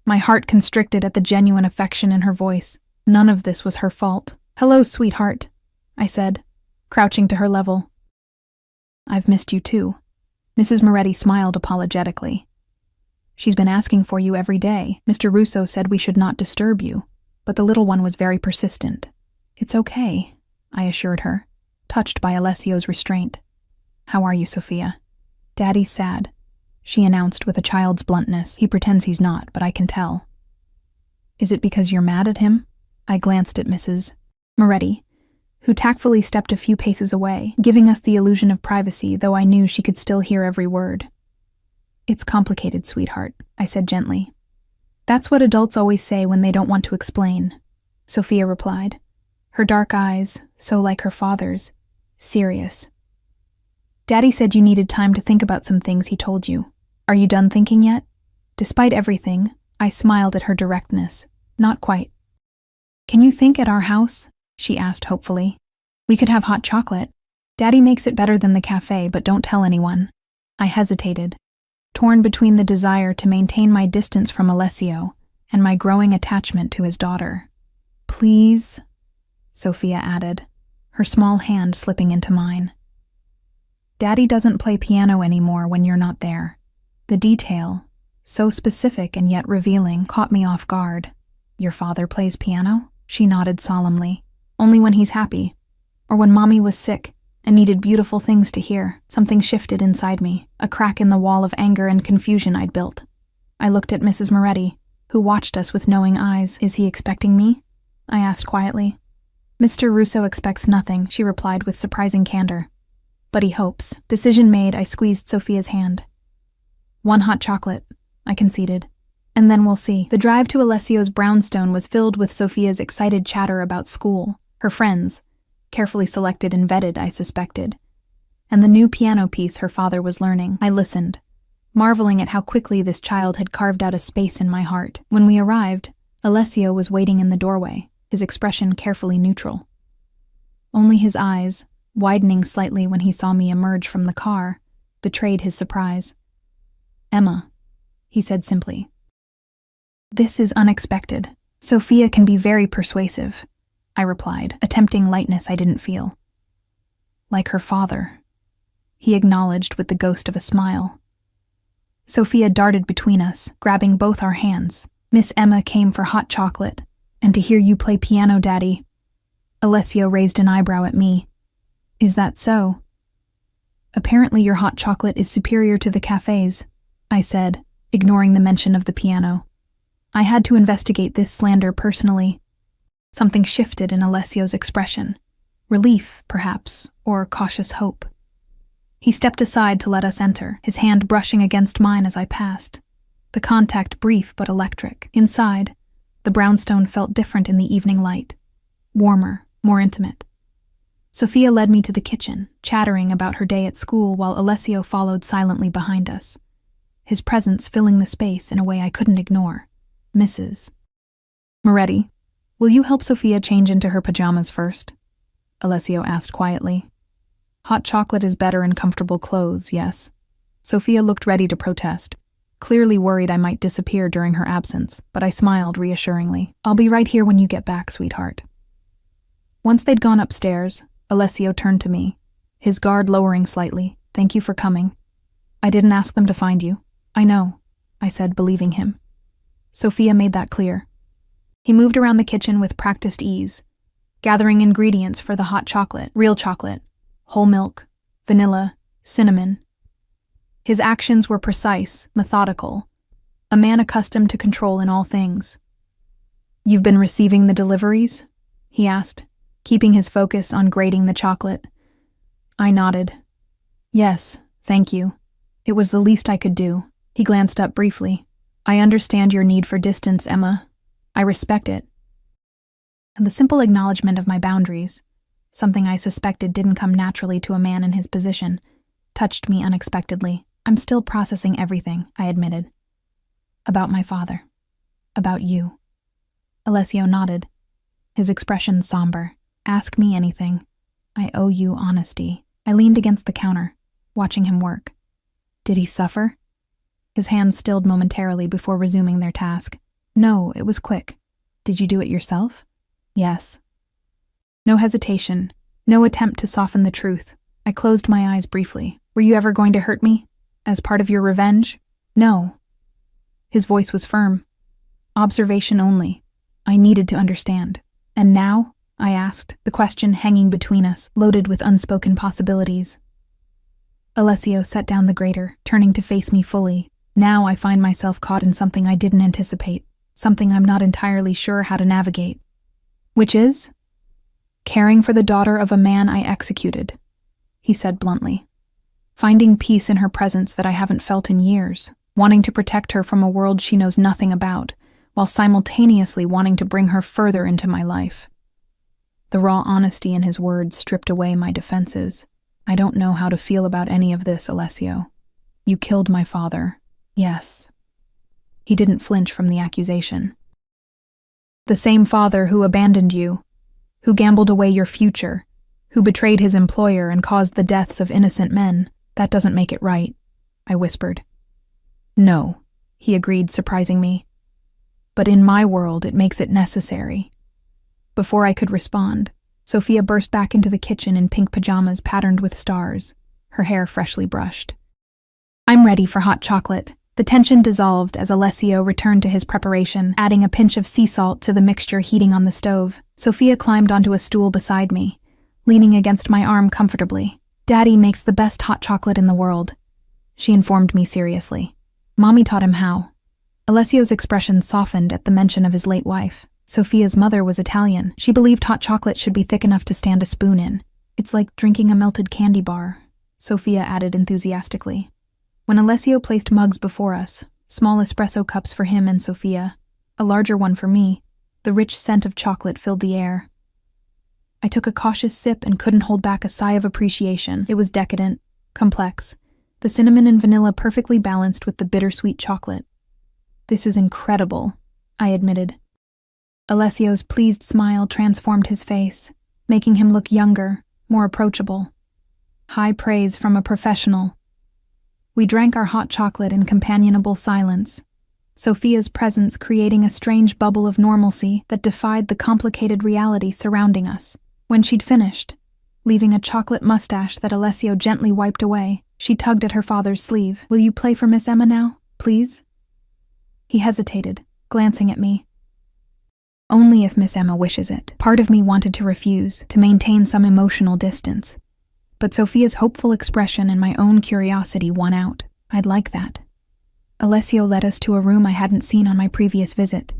My heart constricted at the genuine affection in her voice. None of this was her fault. Hello, sweetheart, I said, crouching to her level. I've missed you too. Mrs. Moretti smiled apologetically. She's been asking for you every day. Mr. Russo said we should not disturb you, but the little one was very persistent. It's okay, I assured her, touched by Alessio's restraint. How are you, Sophia? Daddy's sad, she announced with a child's bluntness. He pretends he's not, but I can tell. Is it because you're mad at him? I glanced at Mrs. Moretti, who tactfully stepped a few paces away, giving us the illusion of privacy, though I knew she could still hear every word. It's complicated, sweetheart, I said gently. That's what adults always say when they don't want to explain, Sophia replied, her dark eyes, so like her father's, serious. Daddy said you needed time to think about some things he told you. Are you done thinking yet? Despite everything, I smiled at her directness. Not quite. Can you think at our house? She asked hopefully. We could have hot chocolate. Daddy makes it better than the cafe, but don't tell anyone. I hesitated, torn between the desire to maintain my distance from Alessio and my growing attachment to his daughter. Please, Sophia added, her small hand slipping into mine. Daddy doesn't play piano anymore when you're not there. The detail, so specific and yet revealing, caught me off guard. Your father plays piano? She nodded solemnly. Only when he's happy. Or when Mommy was sick and needed beautiful things to hear. Something shifted inside me, a crack in the wall of anger and confusion I'd built. I looked at Mrs. Moretti, who watched us with knowing eyes. Is he expecting me? I asked quietly. Mr. Russo expects nothing, she replied with surprising candor. But he hopes. Decision made, I squeezed Sophia's hand. One hot chocolate, I conceded. And then we'll see. The drive to Alessio's brownstone was filled with Sophia's excited chatter about school, her friends, carefully selected and vetted, I suspected, and the new piano piece her father was learning. I listened, marveling at how quickly this child had carved out a space in my heart. When we arrived, Alessio was waiting in the doorway, his expression carefully neutral. Only his eyes, widening slightly when he saw me emerge from the car, betrayed his surprise. Emma, he said simply. This is unexpected. Sophia can be very persuasive, I replied, attempting lightness I didn't feel. Like her father, he acknowledged with the ghost of a smile. Sophia darted between us, grabbing both our hands. Miss Emma came for hot chocolate, and to hear you play piano, Daddy. Alessio raised an eyebrow at me. Is that so? Apparently your hot chocolate is superior to the cafe's, I said, ignoring the mention of the piano. I had to investigate this slander personally. Something shifted in Alessio's expression. Relief, perhaps, or cautious hope. He stepped aside to let us enter, his hand brushing against mine as I passed. The contact brief but electric. Inside, the brownstone felt different in the evening light. Warmer, more intimate. Sophia led me to the kitchen, chattering about her day at school while Alessio followed silently behind us, his presence filling the space in a way I couldn't ignore. Mrs. Moretti, will you help Sophia change into her pajamas first? Alessio asked quietly. Hot chocolate is better in comfortable clothes, yes. Sophia looked ready to protest, clearly worried I might disappear during her absence, but I smiled reassuringly. I'll be right here when you get back, sweetheart. Once they'd gone upstairs, Alessio turned to me, his guard lowering slightly. Thank you for coming. I didn't ask them to find you. I know, I said, believing him. Sophia made that clear. He moved around the kitchen with practiced ease, gathering ingredients for the hot chocolate, real chocolate, whole milk, vanilla, cinnamon. His actions were precise, methodical, a man accustomed to control in all things. You've been receiving the deliveries? He asked, keeping his focus on grating the chocolate. I nodded. Yes, thank you. It was the least I could do. He glanced up briefly. I understand your need for distance, Emma. I respect it. And the simple acknowledgement of my boundaries, something I suspected didn't come naturally to a man in his position, touched me unexpectedly. I'm still processing everything, I admitted. About my father. About you. Alessio nodded, his expression somber. Ask me anything. I owe you honesty. I leaned against the counter, watching him work. Did he suffer? His hands stilled momentarily before resuming their task. No, it was quick. Did you do it yourself? Yes. No hesitation, no attempt to soften the truth. I closed my eyes briefly. Were you ever going to hurt me? As part of your revenge? No. His voice was firm. Observation only. I needed to understand. And now? I asked, the question hanging between us, loaded with unspoken possibilities. Alessio set down the grater, turning to face me fully. Now I find myself caught in something I didn't anticipate, something I'm not entirely sure how to navigate. Which is? Caring for the daughter of a man I executed, he said bluntly. Finding peace in her presence that I haven't felt in years, wanting to protect her from a world she knows nothing about, while simultaneously wanting to bring her further into my life. The raw honesty in his words stripped away my defenses. I don't know how to feel about any of this, Alessio. You killed my father. Yes. He didn't flinch from the accusation. The same father who abandoned you, who gambled away your future, who betrayed his employer and caused the deaths of innocent men. That doesn't make it right, I whispered. No, he agreed, surprising me. But in my world, it makes it necessary. Before I could respond, Sophia burst back into the kitchen in pink pajamas patterned with stars, her hair freshly brushed. I'm ready for hot chocolate. The tension dissolved as Alessio returned to his preparation, adding a pinch of sea salt to the mixture heating on the stove. Sophia climbed onto a stool beside me, leaning against my arm comfortably. Daddy makes the best hot chocolate in the world, she informed me seriously. Mommy taught him how. Alessio's expression softened at the mention of his late wife. Sophia's mother was Italian. She believed hot chocolate should be thick enough to stand a spoon in. It's like drinking a melted candy bar, Sophia added enthusiastically. When Alessio placed mugs before us, small espresso cups for him and Sophia, a larger one for me, the rich scent of chocolate filled the air. I took a cautious sip and couldn't hold back a sigh of appreciation. It was decadent, complex, the cinnamon and vanilla perfectly balanced with the bittersweet chocolate. This is incredible, I admitted. Alessio's pleased smile transformed his face, making him look younger, more approachable. High praise from a professional. We drank our hot chocolate in companionable silence, Sophia's presence creating a strange bubble of normalcy that defied the complicated reality surrounding us. When she'd finished, leaving a chocolate mustache that Alessio gently wiped away, she tugged at her father's sleeve. Will you play for Miss Emma now, please? He hesitated, glancing at me. Only if Miss Emma wishes it. Part of me wanted to refuse, to maintain some emotional distance. But Sophia's hopeful expression and my own curiosity won out. I'd like that. Alessio led us to a room I hadn't seen on my previous visit.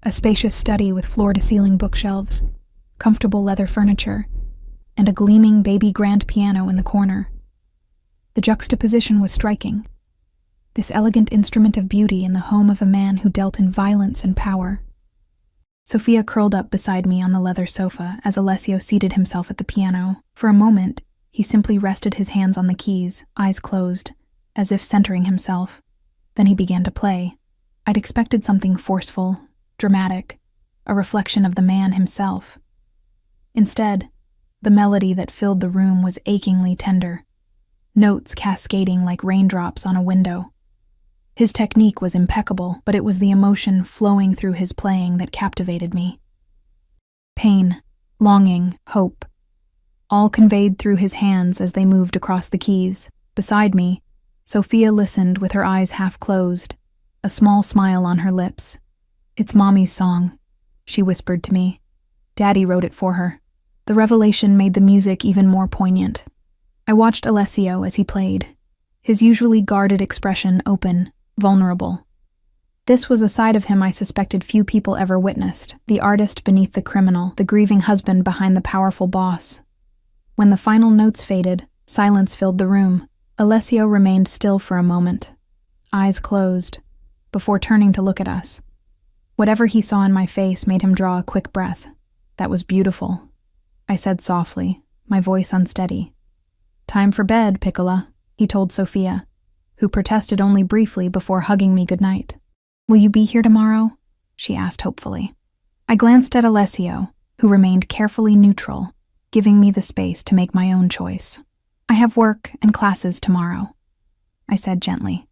A spacious study with floor-to-ceiling bookshelves, comfortable leather furniture, and a gleaming baby grand piano in the corner. The juxtaposition was striking. This elegant instrument of beauty in the home of a man who dealt in violence and power. Sophia curled up beside me on the leather sofa as Alessio seated himself at the piano. For a moment, he simply rested his hands on the keys, eyes closed, as if centering himself. Then he began to play. I'd expected something forceful, dramatic, a reflection of the man himself. Instead, the melody that filled the room was achingly tender, notes cascading like raindrops on a window. His technique was impeccable, but it was the emotion flowing through his playing that captivated me. Pain, longing, hope, all conveyed through his hands as they moved across the keys. Beside me, Sophia listened with her eyes half closed, a small smile on her lips. It's Mommy's song, she whispered to me. Daddy wrote it for her. The revelation made the music even more poignant. I watched Alessio as he played, his usually guarded expression open, vulnerable. This was a side of him I suspected few people ever witnessed, the artist beneath the criminal, the grieving husband behind the powerful boss. When the final notes faded, silence filled the room. Alessio remained still for a moment, eyes closed, before turning to look at us. Whatever he saw in my face made him draw a quick breath. That was beautiful, I said softly, my voice unsteady. Time for bed, Piccola, he told Sophia, who protested only briefly before hugging me goodnight. Will you be here tomorrow? She asked hopefully. I glanced at Alessio, who remained carefully neutral, giving me the space to make my own choice. I have work and classes tomorrow, I said gently.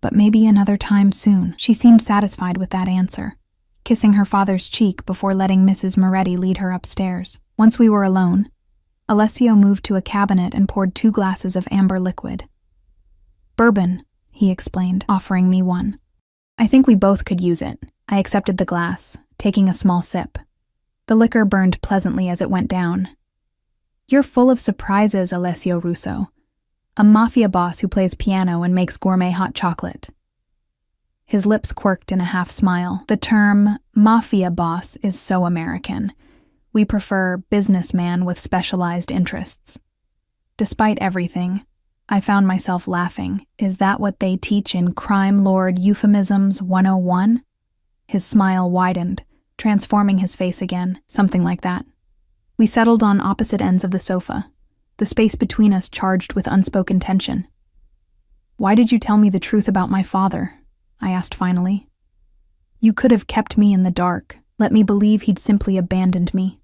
But maybe another time soon. She seemed satisfied with that answer, kissing her father's cheek before letting Mrs. Moretti lead her upstairs. Once we were alone, Alessio moved to a cabinet and poured 2 glasses of amber liquid. Bourbon, he explained, offering me one. I think we both could use it. I accepted the glass, taking a small sip. The liquor burned pleasantly as it went down. You're full of surprises, Alessio Russo. A Mafia boss who plays piano and makes gourmet hot chocolate. His lips quirked in a half smile. The term Mafia boss is so American. We prefer businessman with specialized interests. Despite everything, I found myself laughing. Is that what they teach in Crime Lord Euphemisms 101? His smile widened, transforming his face again, something like that. We settled on opposite ends of the sofa, the space between us charged with unspoken tension. "Why did you tell me the truth about my father?" I asked finally. "You could have kept me in the dark, let me believe he'd simply abandoned me."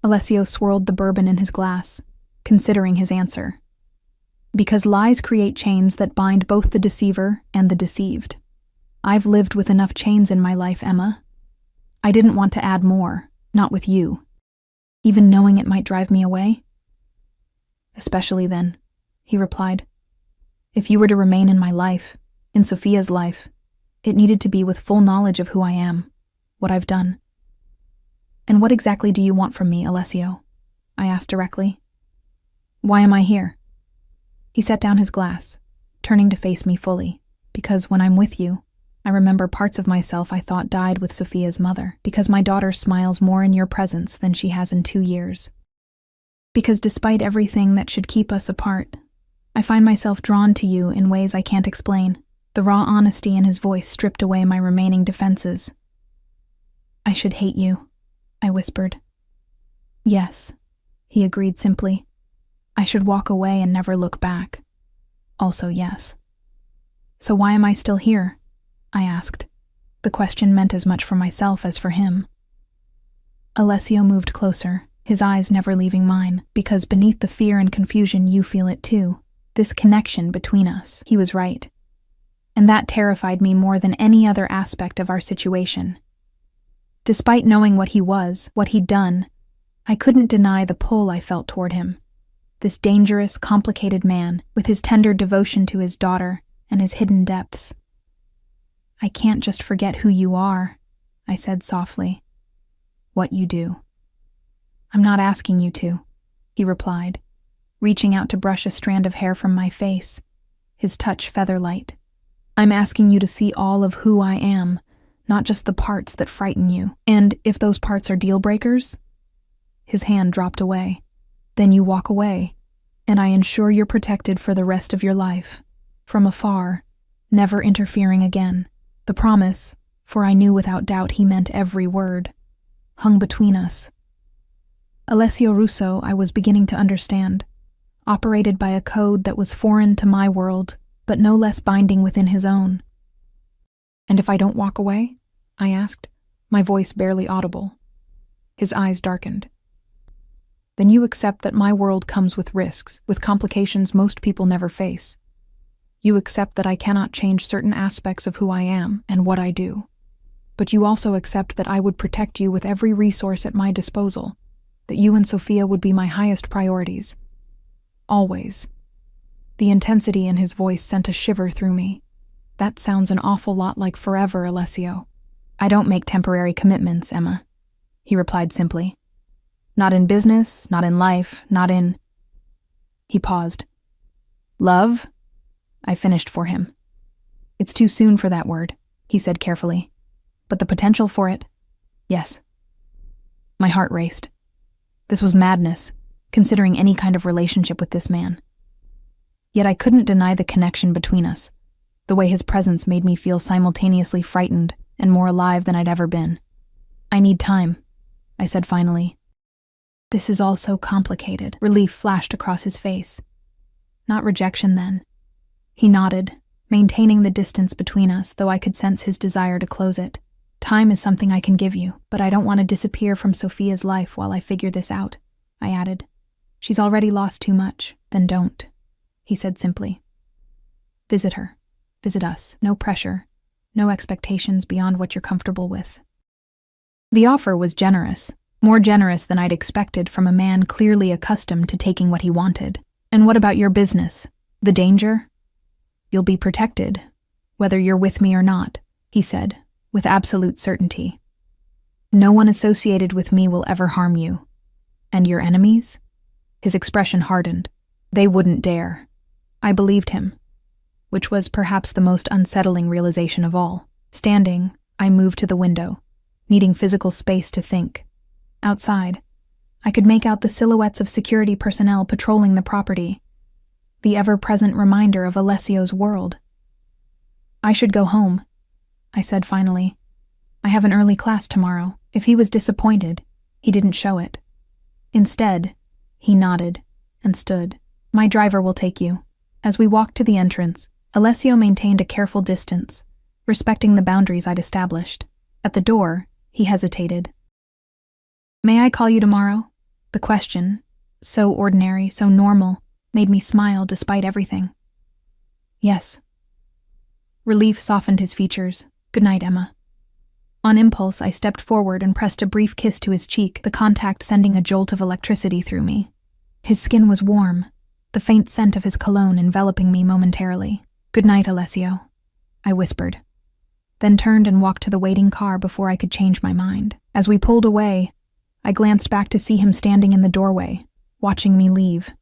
Alessio swirled the bourbon in his glass, considering his answer. "Because lies create chains that bind both the deceiver and the deceived. I've lived with enough chains in my life, Emma. I didn't want to add more, not with you. Even knowing it might drive me away?" "Especially then," he replied. "If you were to remain in my life, in Sophia's life, it needed to be with full knowledge of who I am, what I've done." "And what exactly do you want from me, Alessio?" I asked directly. "Why am I here?" He set down his glass, turning to face me fully, because when I'm with you, I remember parts of myself I thought died with Sophia's mother, because my daughter smiles more in your presence than she has in 2 years. Because despite everything that should keep us apart, I find myself drawn to you in ways I can't explain. The raw honesty in his voice stripped away my remaining defenses. "I should hate you," I whispered. "Yes," he agreed simply. "I should walk away and never look back." Also yes. "So why am I still here?" I asked. The question meant as much for myself as for him. Alessio moved closer, his eyes never leaving mine, because beneath the fear and confusion you feel it too. This connection between us. He was right. And that terrified me more than any other aspect of our situation. Despite knowing what he was, what he'd done, I couldn't deny the pull I felt toward him. This dangerous, complicated man, with his tender devotion to his daughter and his hidden depths. "I can't just forget who you are," I said softly. "What you do." "I'm not asking you to," he replied, reaching out to brush a strand of hair from my face, his touch feather-light. "I'm asking you to see all of who I am, not just the parts that frighten you. And if those parts are deal-breakers," his hand dropped away, "then you walk away, and I ensure you're protected for the rest of your life, from afar, never interfering again." The promise, for I knew without doubt he meant every word, hung between us. Alessio Russo, I was beginning to understand, operated by a code that was foreign to my world, but no less binding within his own. "And if I don't walk away?" I asked, my voice barely audible. His eyes darkened. "Then you accept that my world comes with risks, with complications most people never face. You accept that I cannot change certain aspects of who I am and what I do. But you also accept that I would protect you with every resource at my disposal, that you and Sophia would be my highest priorities. Always." The intensity in his voice sent a shiver through me. "That sounds an awful lot like forever, Alessio." "I don't make temporary commitments, Emma," he replied simply. "Not in business, not in life, not in—" He paused. "Love?" I finished for him. "It's too soon for that word," he said carefully. "But the potential for it? Yes." My heart raced. This was madness, considering any kind of relationship with this man. Yet I couldn't deny the connection between us, the way his presence made me feel simultaneously frightened and more alive than I'd ever been. "I need time," I said finally. "This is all so complicated." Relief flashed across his face. Not rejection, then. He nodded, maintaining the distance between us, though I could sense his desire to close it. "Time is something I can give you, but I don't want to disappear from Sophia's life while I figure this out," I added. "She's already lost too much." "Then don't," he said simply. "Visit her. Visit us. No pressure. No expectations beyond what you're comfortable with." The offer was generous, more generous than I'd expected from a man clearly accustomed to taking what he wanted. "And what about your business? The danger?" "You'll be protected, whether you're with me or not," he said, with absolute certainty. "No one associated with me will ever harm you. And your enemies?" His expression hardened. "They wouldn't dare." I believed him, which was perhaps the most unsettling realization of all. Standing, I moved to the window, needing physical space to think. Outside, I could make out the silhouettes of security personnel patrolling the property, the ever-present reminder of Alessio's world. "I should go home," I said finally. "I have an early class tomorrow." If he was disappointed, he didn't show it. Instead, he nodded, and stood. "My driver will take you." As we walked to the entrance, Alessio maintained a careful distance, respecting the boundaries I'd established. At the door, he hesitated. "May I call you tomorrow?" The question, so ordinary, so normal, made me smile despite everything. "Yes." Relief softened his features. "Good night, Emma." On impulse, I stepped forward and pressed a brief kiss to his cheek, the contact sending a jolt of electricity through me. His skin was warm, the faint scent of his cologne enveloping me momentarily. "Good night, Alessio," I whispered, then turned and walked to the waiting car before I could change my mind. As we pulled away, I glanced back to see him standing in the doorway, watching me leave.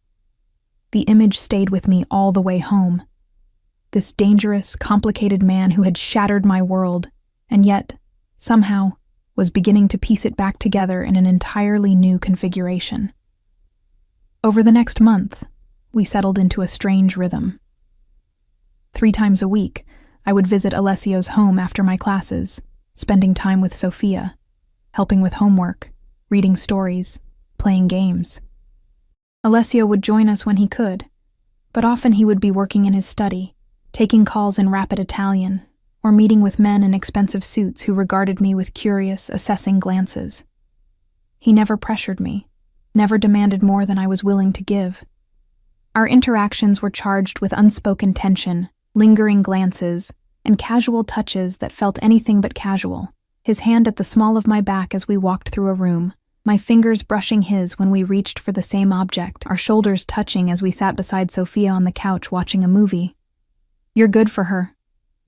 The image stayed with me all the way home. This dangerous, complicated man who had shattered my world, and yet, somehow, was beginning to piece it back together in an entirely new configuration. Over the next month, we settled into a strange rhythm. 3 times a week, I would visit Alessio's home after my classes, spending time with Sophia, helping with homework, reading stories, playing games. Alessio would join us when he could, but often he would be working in his study, taking calls in rapid Italian, or meeting with men in expensive suits who regarded me with curious, assessing glances. He never pressured me, never demanded more than I was willing to give. Our interactions were charged with unspoken tension, lingering glances, and casual touches that felt anything but casual. His hand at the small of my back as we walked through a room, my fingers brushing his when we reached for the same object, our shoulders touching as we sat beside Sophia on the couch watching a movie. "You're good for her,"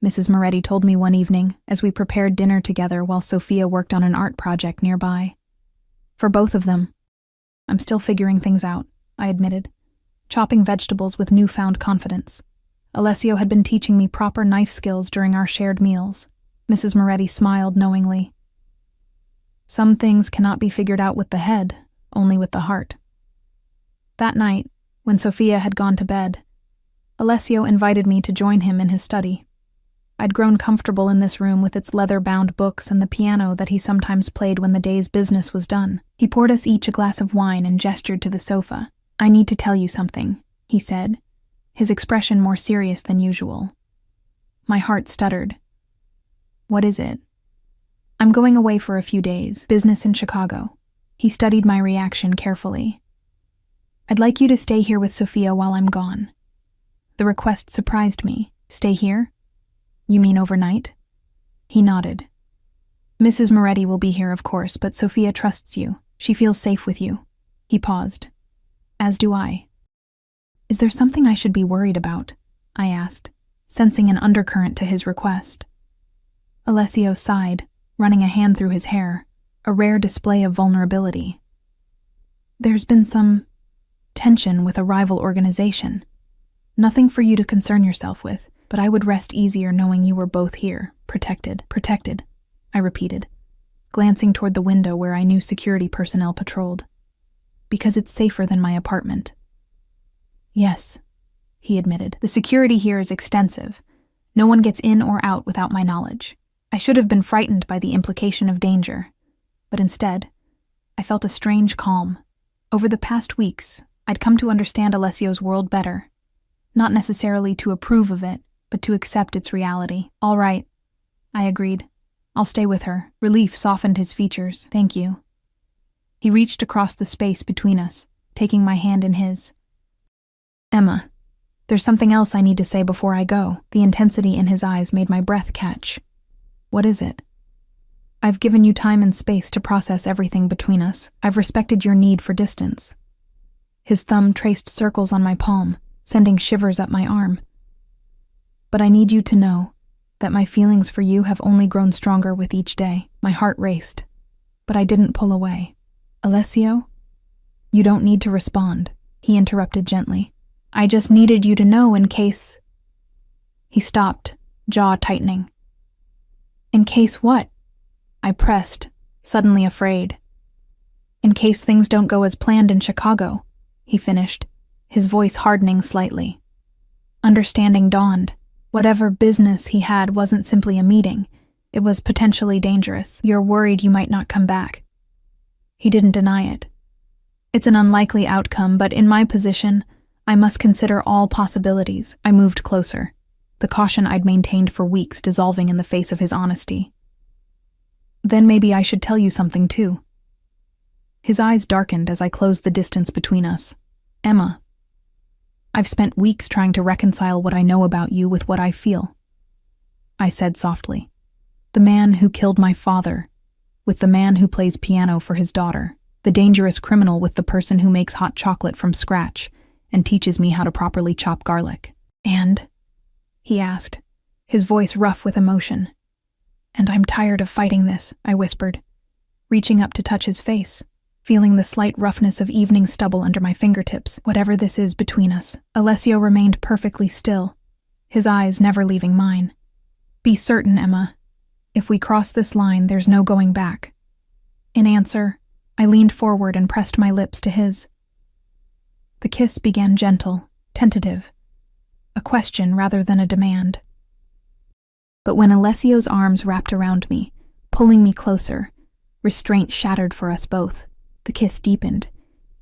Mrs. Moretti told me one evening as we prepared dinner together while Sophia worked on an art project nearby. "For both of them." "I'm still figuring things out," I admitted, chopping vegetables with newfound confidence. Alessio had been teaching me proper knife skills during our shared meals. Mrs. Moretti smiled knowingly. "Some things cannot be figured out with the head, only with the heart." That night, when Sophia had gone to bed, Alessio invited me to join him in his study. I'd grown comfortable in this room with its leather-bound books and the piano that he sometimes played when the day's business was done. He poured us each a glass of wine and gestured to the sofa. "I need to tell you something," he said, his expression more serious than usual. My heart stuttered. "What is it?" "I'm going away for a few days, business in Chicago." He studied my reaction carefully. "I'd like you to stay here with Sophia while I'm gone." The request surprised me. "Stay here? You mean overnight?" He nodded. "Mrs. Moretti will be here, of course, but Sophia trusts you. She feels safe with you." He paused. "As do I." "Is there something I should be worried about?" I asked, sensing an undercurrent to his request. Alessio sighed, running a hand through his hair, a rare display of vulnerability. "There's been some tension with a rival organization. Nothing for you to concern yourself with, but I would rest easier knowing you were both here, protected." "Protected," I repeated, glancing toward the window where I knew security personnel patrolled. "Because it's safer than my apartment." "Yes," he admitted. "The security here is extensive. No one gets in or out without my knowledge." I should have been frightened by the implication of danger, but instead, I felt a strange calm. Over the past weeks, I'd come to understand Alessio's world better. Not necessarily to approve of it, but to accept its reality. "All right," I agreed. "I'll stay with her." Relief softened his features. "Thank you." He reached across the space between us, taking my hand in his. "Emma, there's something else I need to say before I go." The intensity in his eyes made my breath catch. "What is it?" "I've given you time and space to process everything between us. I've respected your need for distance." His thumb traced circles on my palm, sending shivers up my arm. "But I need you to know that my feelings for you have only grown stronger with each day." My heart raced, but I didn't pull away. "Alessio, you don't need to respond," he interrupted gently. "I just needed you to know in case—" He stopped, jaw tightening. "In case what?" I pressed, suddenly afraid. "In case things don't go as planned in Chicago," he finished, his voice hardening slightly. Understanding dawned. Whatever business he had wasn't simply a meeting. It was potentially dangerous. "You're worried you might not come back." He didn't deny it. It's an unlikely outcome, but in my position, I must consider all possibilities. I moved closer, the caution I'd maintained for weeks dissolving in the face of his honesty. Then maybe I should tell you something too. His eyes darkened as I closed the distance between us. Emma, I've spent weeks trying to reconcile what I know about you with what I feel. I said softly. The man who killed my father, with the man who plays piano for his daughter, the dangerous criminal with the person who makes hot chocolate from scratch and teaches me how to properly chop garlic. And? He asked, his voice rough with emotion. And I'm tired of fighting this, I whispered, reaching up to touch his face, feeling the slight roughness of evening stubble under my fingertips. Whatever this is between us, Alessio remained perfectly still, his eyes never leaving mine. Be certain, Emma. If we cross this line, there's no going back. In answer, I leaned forward and pressed my lips to his. The kiss began gentle, tentative, a question rather than a demand. But when Alessio's arms wrapped around me, pulling me closer, restraint shattered for us both. The kiss deepened,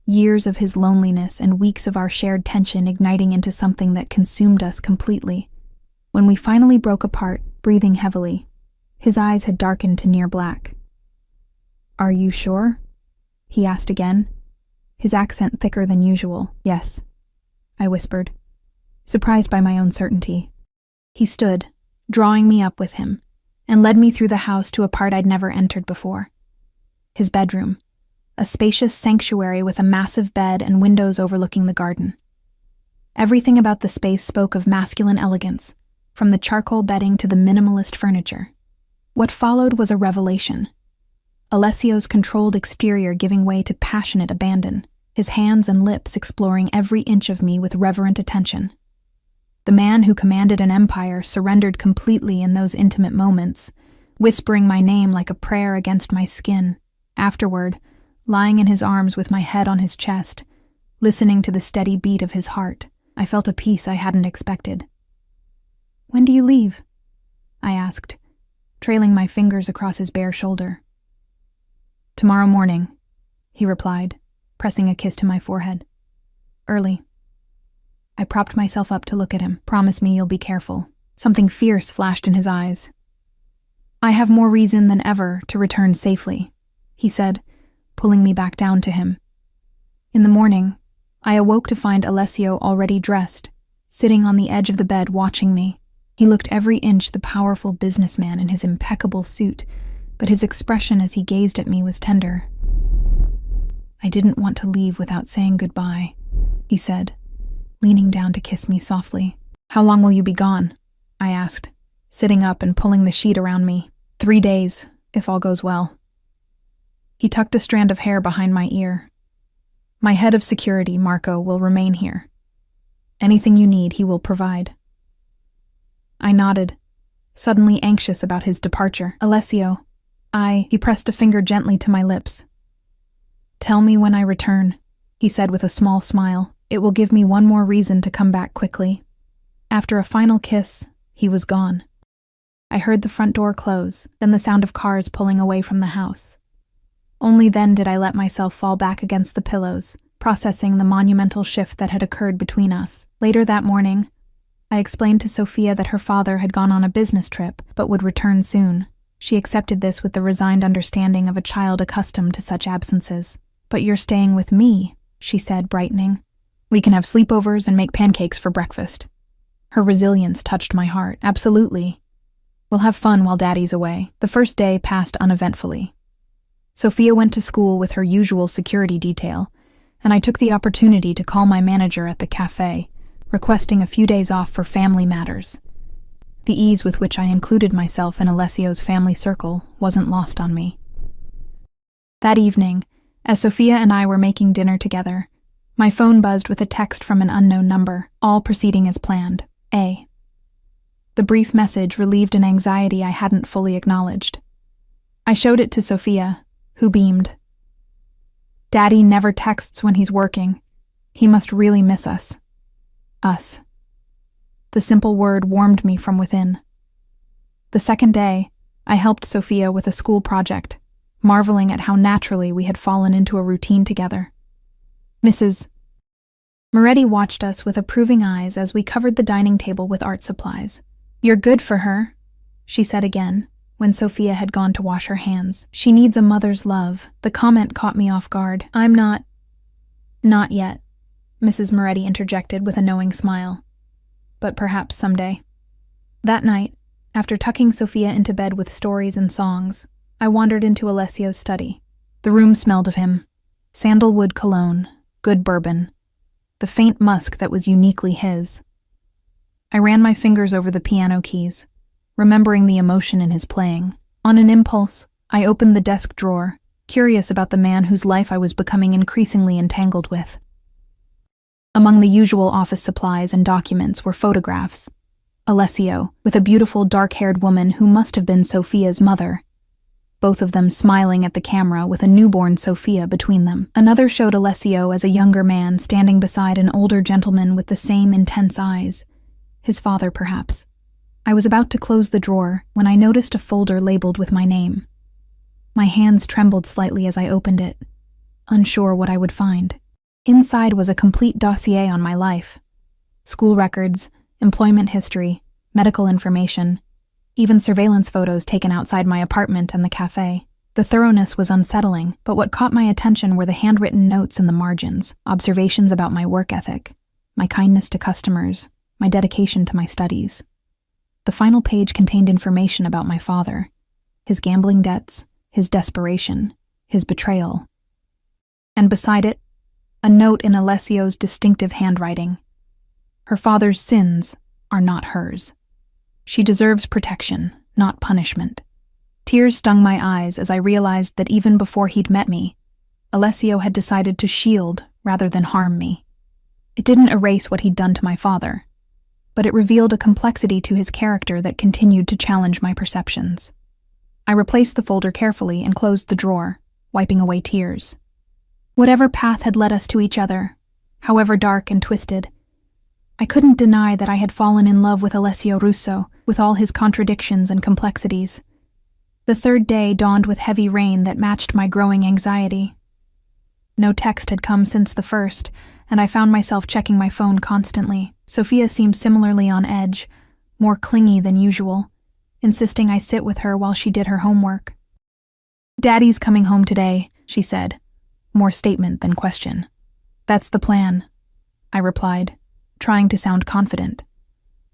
years of his loneliness and weeks of our shared tension igniting into something that consumed us completely. When we finally broke apart, breathing heavily, his eyes had darkened to near black. Are you sure? He asked again, his accent thicker than usual. Yes, I whispered, surprised by my own certainty. He stood, drawing me up with him, and led me through the house to a part I'd never entered before. His bedroom, a spacious sanctuary with a massive bed and windows overlooking the garden. Everything about the space spoke of masculine elegance, from the charcoal bedding to the minimalist furniture. What followed was a revelation. Alessio's controlled exterior giving way to passionate abandon, his hands and lips exploring every inch of me with reverent attention. The man who commanded an empire surrendered completely in those intimate moments, whispering my name like a prayer against my skin. Afterward, lying in his arms with my head on his chest, listening to the steady beat of his heart, I felt a peace I hadn't expected. When do you leave? I asked, trailing my fingers across his bare shoulder. Tomorrow morning, he replied, pressing a kiss to my forehead. Early. I propped myself up to look at him. Promise me you'll be careful. Something fierce flashed in his eyes. I have more reason than ever to return safely, he said, pulling me back down to him. In the morning, I awoke to find Alessio already dressed, sitting on the edge of the bed watching me. He looked every inch the powerful businessman in his impeccable suit, but his expression as he gazed at me was tender. I didn't want to leave without saying goodbye, he said, leaning down to kiss me softly. How long will you be gone? I asked, sitting up and pulling the sheet around me. 3 days, if all goes well. He tucked a strand of hair behind my ear. My head of security, Marco, will remain here. Anything you need, he will provide. I nodded, suddenly anxious about his departure. Alessio, he pressed a finger gently to my lips. Tell me when I return, he said with a small smile. It will give me one more reason to come back quickly. After a final kiss, he was gone. I heard the front door close, then the sound of cars pulling away from the house. Only then did I let myself fall back against the pillows, processing the monumental shift that had occurred between us. Later that morning, I explained to Sophia that her father had gone on a business trip, but would return soon. She accepted this with the resigned understanding of a child accustomed to such absences. But you're staying with me, she said, brightening. We can have sleepovers and make pancakes for breakfast. Her resilience touched my heart. Absolutely. We'll have fun while Daddy's away. The first day passed uneventfully. Sophia went to school with her usual security detail, and I took the opportunity to call my manager at the café, requesting a few days off for family matters. The ease with which I included myself in Alessio's family circle wasn't lost on me. That evening, as Sophia and I were making dinner together, my phone buzzed with a text from an unknown number, all proceeding as planned. A. The brief message relieved an anxiety I hadn't fully acknowledged. I showed it to Sophia, who beamed. Daddy never texts when he's working. He must really miss us. Us. The simple word warmed me from within. The second day, I helped Sophia with a school project, marveling at how naturally we had fallen into a routine together. Mrs. Moretti watched us with approving eyes as we covered the dining table with art supplies. "You're good for her," she said again, when Sophia had gone to wash her hands. "She needs a mother's love." The comment caught me off guard. "I'm not—" "Not yet," Mrs. Moretti interjected with a knowing smile. "But perhaps someday." That night, after tucking Sophia into bed with stories and songs, I wandered into Alessio's study. The room smelled of him. Sandalwood cologne, good bourbon, the faint musk that was uniquely his. I ran my fingers over the piano keys, remembering the emotion in his playing. On an impulse, I opened the desk drawer, curious about the man whose life I was becoming increasingly entangled with. Among the usual office supplies and documents were photographs. Alessio, with a beautiful dark-haired woman who must have been Sophia's mother, both of them smiling at the camera with a newborn Sophia between them. Another showed Alessio as a younger man standing beside an older gentleman with the same intense eyes, his father perhaps. I was about to close the drawer when I noticed a folder labeled with my name. My hands trembled slightly as I opened it, unsure what I would find. Inside was a complete dossier on my life. School records, employment history, medical information, even surveillance photos taken outside my apartment and the café. The thoroughness was unsettling, but what caught my attention were the handwritten notes in the margins, observations about my work ethic, my kindness to customers, my dedication to my studies. The final page contained information about my father, his gambling debts, his desperation, his betrayal. And beside it, a note in Alessio's distinctive handwriting. Her father's sins are not hers. She deserves protection, not punishment. Tears stung my eyes as I realized that even before he'd met me, Alessio had decided to shield rather than harm me. It didn't erase what he'd done to my father, but it revealed a complexity to his character that continued to challenge my perceptions. I replaced the folder carefully and closed the drawer, wiping away tears. Whatever path had led us to each other, however dark and twisted, I couldn't deny that I had fallen in love with Alessio Russo, with all his contradictions and complexities. The third day dawned with heavy rain that matched my growing anxiety. No text had come since the first, and I found myself checking my phone constantly. Sophia seemed similarly on edge, more clingy than usual, insisting I sit with her while she did her homework. "Daddy's coming home today," she said, more statement than question. "That's the plan," I replied, trying to sound confident.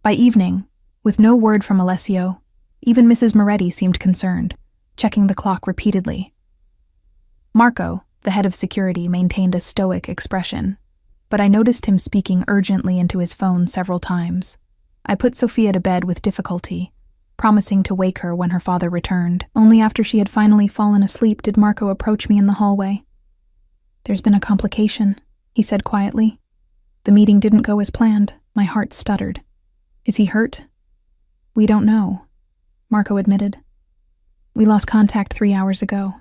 By evening, with no word from Alessio, even Mrs. Moretti seemed concerned, checking the clock repeatedly. Marco, the head of security, maintained a stoic expression, but I noticed him speaking urgently into his phone several times. I put Sophia to bed with difficulty, promising to wake her when her father returned. Only after she had finally fallen asleep did Marco approach me in the hallway. "There's been a complication," he said quietly. "The meeting didn't go as planned." My heart stuttered. "Is he hurt?" "We don't know," Marco admitted. "We lost contact 3 hours ago."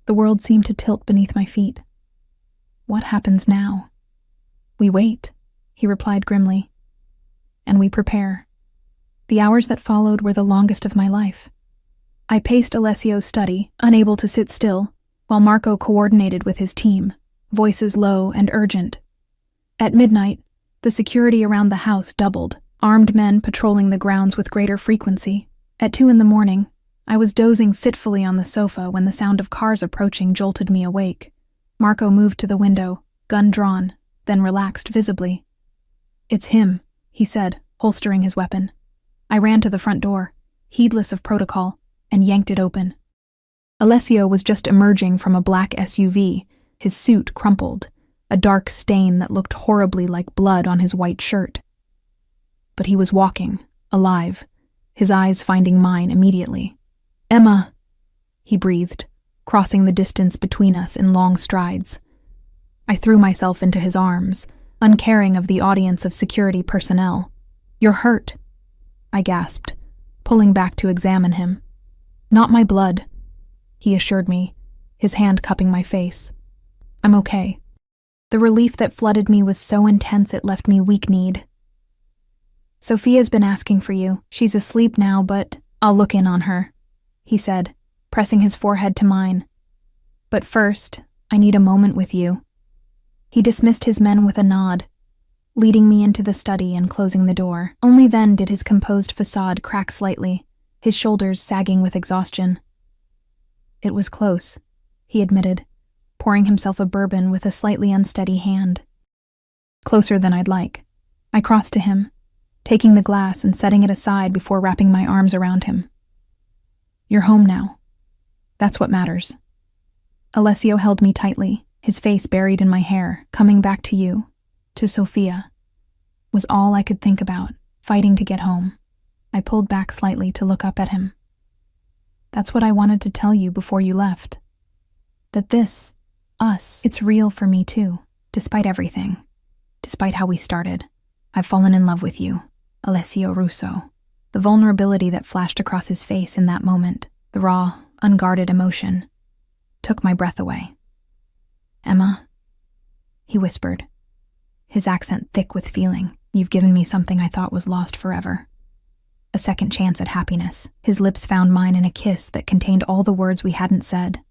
The world seemed to tilt beneath my feet. "What happens now?" "We wait," he replied grimly. "And we prepare." The hours that followed were the longest of my life. I paced Alessio's study, unable to sit still, while Marco coordinated with his team, voices low and urgent. At midnight, the security around the house doubled, armed men patrolling the grounds with greater frequency. At 2 a.m, I was dozing fitfully on the sofa when the sound of cars approaching jolted me awake. Marco moved to the window, gun drawn, then relaxed visibly. "It's him," he said, holstering his weapon. I ran to the front door, heedless of protocol, and yanked it open. Alessio was just emerging from a black SUV, his suit crumpled, a dark stain that looked horribly like blood on his white shirt. But he was walking, alive, his eyes finding mine immediately. "Emma," he breathed, crossing the distance between us in long strides. I threw myself into his arms, uncaring of the audience of security personnel. "You're hurt," I gasped, pulling back to examine him. "Not my blood," he assured me, his hand cupping my face. "I'm okay." The relief that flooded me was so intense it left me weak-kneed. "Sophia's been asking for you. She's asleep now, but I'll look in on her," he said, pressing his forehead to mine. "But first, I need a moment with you." He dismissed his men with a nod, leading me into the study and closing the door. Only then did his composed facade crack slightly, his shoulders sagging with exhaustion. It was close, he admitted, pouring himself a bourbon with a slightly unsteady hand. Closer than I'd like. I crossed to him, taking the glass and setting it aside before wrapping my arms around him. You're home now. That's what matters. Alessio held me tightly, his face buried in my hair. Coming back to you, to Sophia, was all I could think about, fighting to get home. I pulled back slightly to look up at him. That's what I wanted to tell you before you left. That this, us, it's real for me too, despite everything. Despite how we started. I've fallen in love with you, Alessio Russo. The vulnerability that flashed across his face in that moment, the raw, unguarded emotion, took my breath away. Emma, he whispered, his accent thick with feeling. You've given me something I thought was lost forever. A second chance at happiness. His lips found mine in a kiss that contained all the words we hadn't said.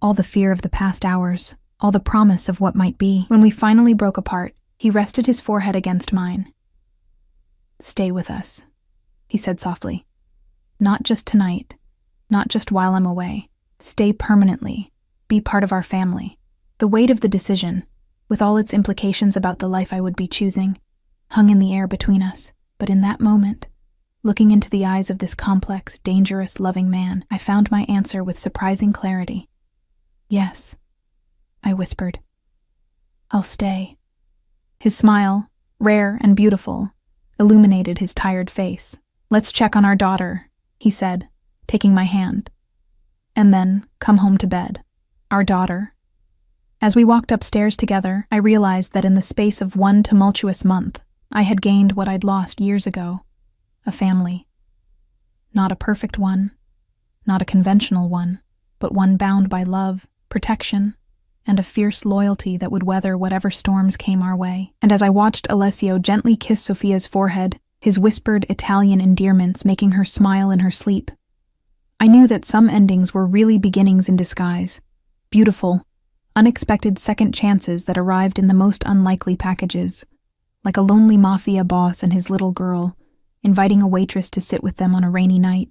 All the fear of the past hours, all the promise of what might be. When we finally broke apart, he rested his forehead against mine. Stay with us, he said softly. Not just tonight, not just while I'm away. Stay permanently, be part of our family. The weight of the decision, with all its implications about the life I would be choosing, hung in the air between us. But in that moment, looking into the eyes of this complex, dangerous, loving man, I found my answer with surprising clarity. Yes, I whispered. I'll stay. His smile, rare and beautiful, illuminated his tired face. Let's check on our daughter, he said, taking my hand. And then come home to bed. Our daughter. As we walked upstairs together, I realized that in the space of one tumultuous month, I had gained what I'd lost years ago. A family. Not a perfect one, not a conventional one, but one bound by love, protection, and a fierce loyalty that would weather whatever storms came our way. And as I watched Alessio gently kiss Sophia's forehead, his whispered Italian endearments making her smile in her sleep, I knew that some endings were really beginnings in disguise. Beautiful, unexpected second chances that arrived in the most unlikely packages, like a lonely Mafia boss and his little girl, inviting a waitress to sit with them on a rainy night.